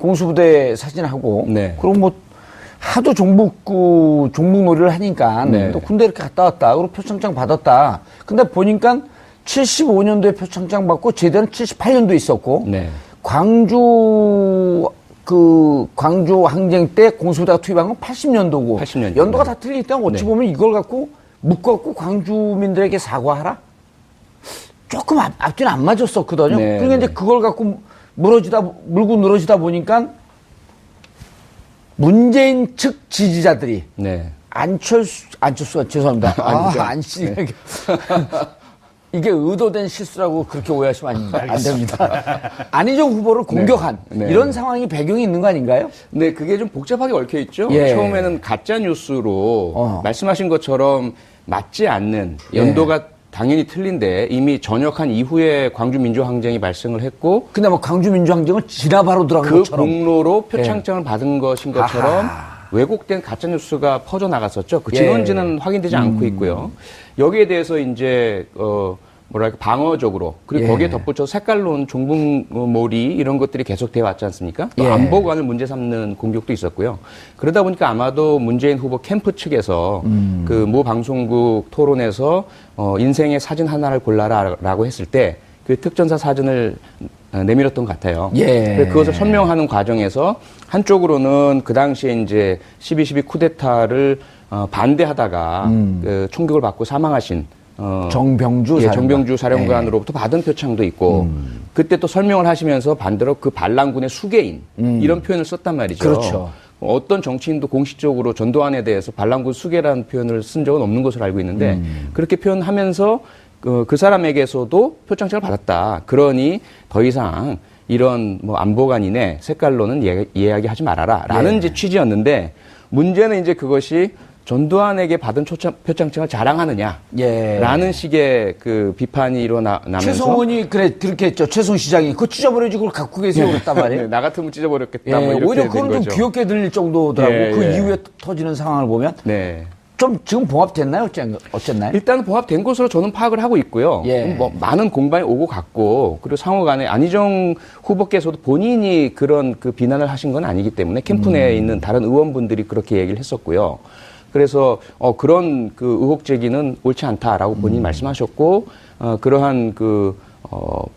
공수부대 사진하고 그리고 뭐 하도 종북놀이를 하니까 또 군대 이렇게 갔다 왔다 그리고 표창장 받았다. 근데 보니까 75년도에 표창장 받고 제대는 78년도에 있었고 광주 항쟁 때 공수부대가 투입한 건 80년도고 80년도. 연도가 다 틀릴 때 어찌 보면 이걸 갖고 묶어갖고 광주민들에게 사과하라? 조금 앞뒤는 안 맞았었거든요. 그러니까 이제 그걸 갖고 물고 늘어지다 보니까 문재인 측 지지자들이 안철수가 죄송합니다. 안씨 이게 의도된 실수라고 그렇게 오해하시면 안 됩니다. 안희정 후보를 공격한 이런 상황이 배경이 있는 거 아닌가요? 네, 그게 좀 복잡하게 얽혀 있죠. 처음에는 가짜 뉴스로 말씀하신 것처럼 맞지 않는 연도가 당연히 틀린데 이미 전역한 이후에 광주 민주항쟁이 발생을 했고 근데 뭐 광주 민주항쟁은 지나바로 들어간 그 것처럼 공로로 표창장을 받은 것인 것처럼 왜곡된 가짜뉴스가 퍼져나갔었죠. 그 진원지는 확인되지 않고 있고요. 여기에 대해서 이제 뭐랄까 방어적으로 그리고 거기에 덧붙여 색깔론 종북몰이 이런 것들이 계속되어 왔지 않습니까? 또 안보관을 문제 삼는 공격도 있었고요. 그러다 보니까 아마도 문재인 후보 캠프 측에서 그 모 방송국 토론에서 인생의 사진 하나를 골라라라고 했을 때 그 특전사 사진을 내밀었던 것 같아요. 그것을 설명하는 과정에서 한쪽으로는 그 당시에 이제 12.12 쿠데타를 반대하다가 그 총격을 받고 사망하신 정병주 사령관으로부터 받은 표창도 있고 그때 또 설명을 하시면서 반대로 그 반란군의 수괴인 이런 표현을 썼단 말이죠. 그렇죠. 어떤 정치인도 공식적으로 전두환에 대해서 반란군 수괴라는 표현을 쓴 적은 없는 것으로 알고 있는데 그렇게 표현하면서 그 사람에게서도 표창장을 받았다. 그러니 더 이상 이런 뭐 안보관이네 색깔론은 이야기하지 말아라라는 이제 취지였는데 문제는 이제 그것이 전두환에게 받은 표창장을 자랑하느냐라는 식의 그 비판이 일어나면서 최성원이 그렇게 했죠. 최성 시장이 그거 찢어버려지고 그걸 갖고 계세요 그랬단 말이에요. 나 같으면 찢어버렸겠다. 뭐 이렇게 오히려 그건 좀 귀엽게 들릴 정도더라고. 그 이후에 터지는 상황을 보면 좀 지금 봉합됐나요? 어쨌나요? 일단 봉합된 것으로 저는 파악을 하고 있고요. 뭐 많은 공방이 오고 갔고 그리고 상호간에 안희정 후보께서도 본인이 그런 그 비난을 하신 건 아니기 때문에 캠프 내에 있는 다른 의원분들이 그렇게 얘기를 했었고요. 그래서 그런 그 의혹 제기는 옳지 않다라고 본인이 말씀하셨고 그러한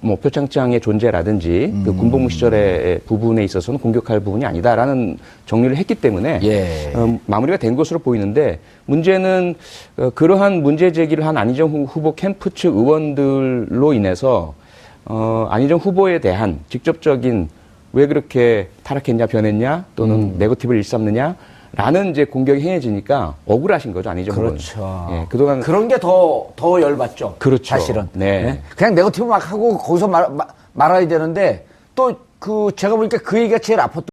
뭐 표창장의 존재라든지 그 군복무 시절의 부분에 있어서는 공격할 부분이 아니다라는 정리를 했기 때문에 마무리가 된 것으로 보이는데 문제는 그러한 문제 제기를 한 안희정 후보 캠프 측 의원들로 인해서 안희정 후보에 대한 직접적인 왜 그렇게 타락했냐 변했냐 또는 네거티브를 일삼느냐 라는 이제 공격이 행해지니까 억울하신 거죠, 아니죠? 그렇죠. 그동안 그런 게 더 열받죠. 그렇죠. 사실은. 그냥 네거티브 막 하고 거기서 말아야 되는데 또 제가 보니까 그 얘기가 제일 아팠던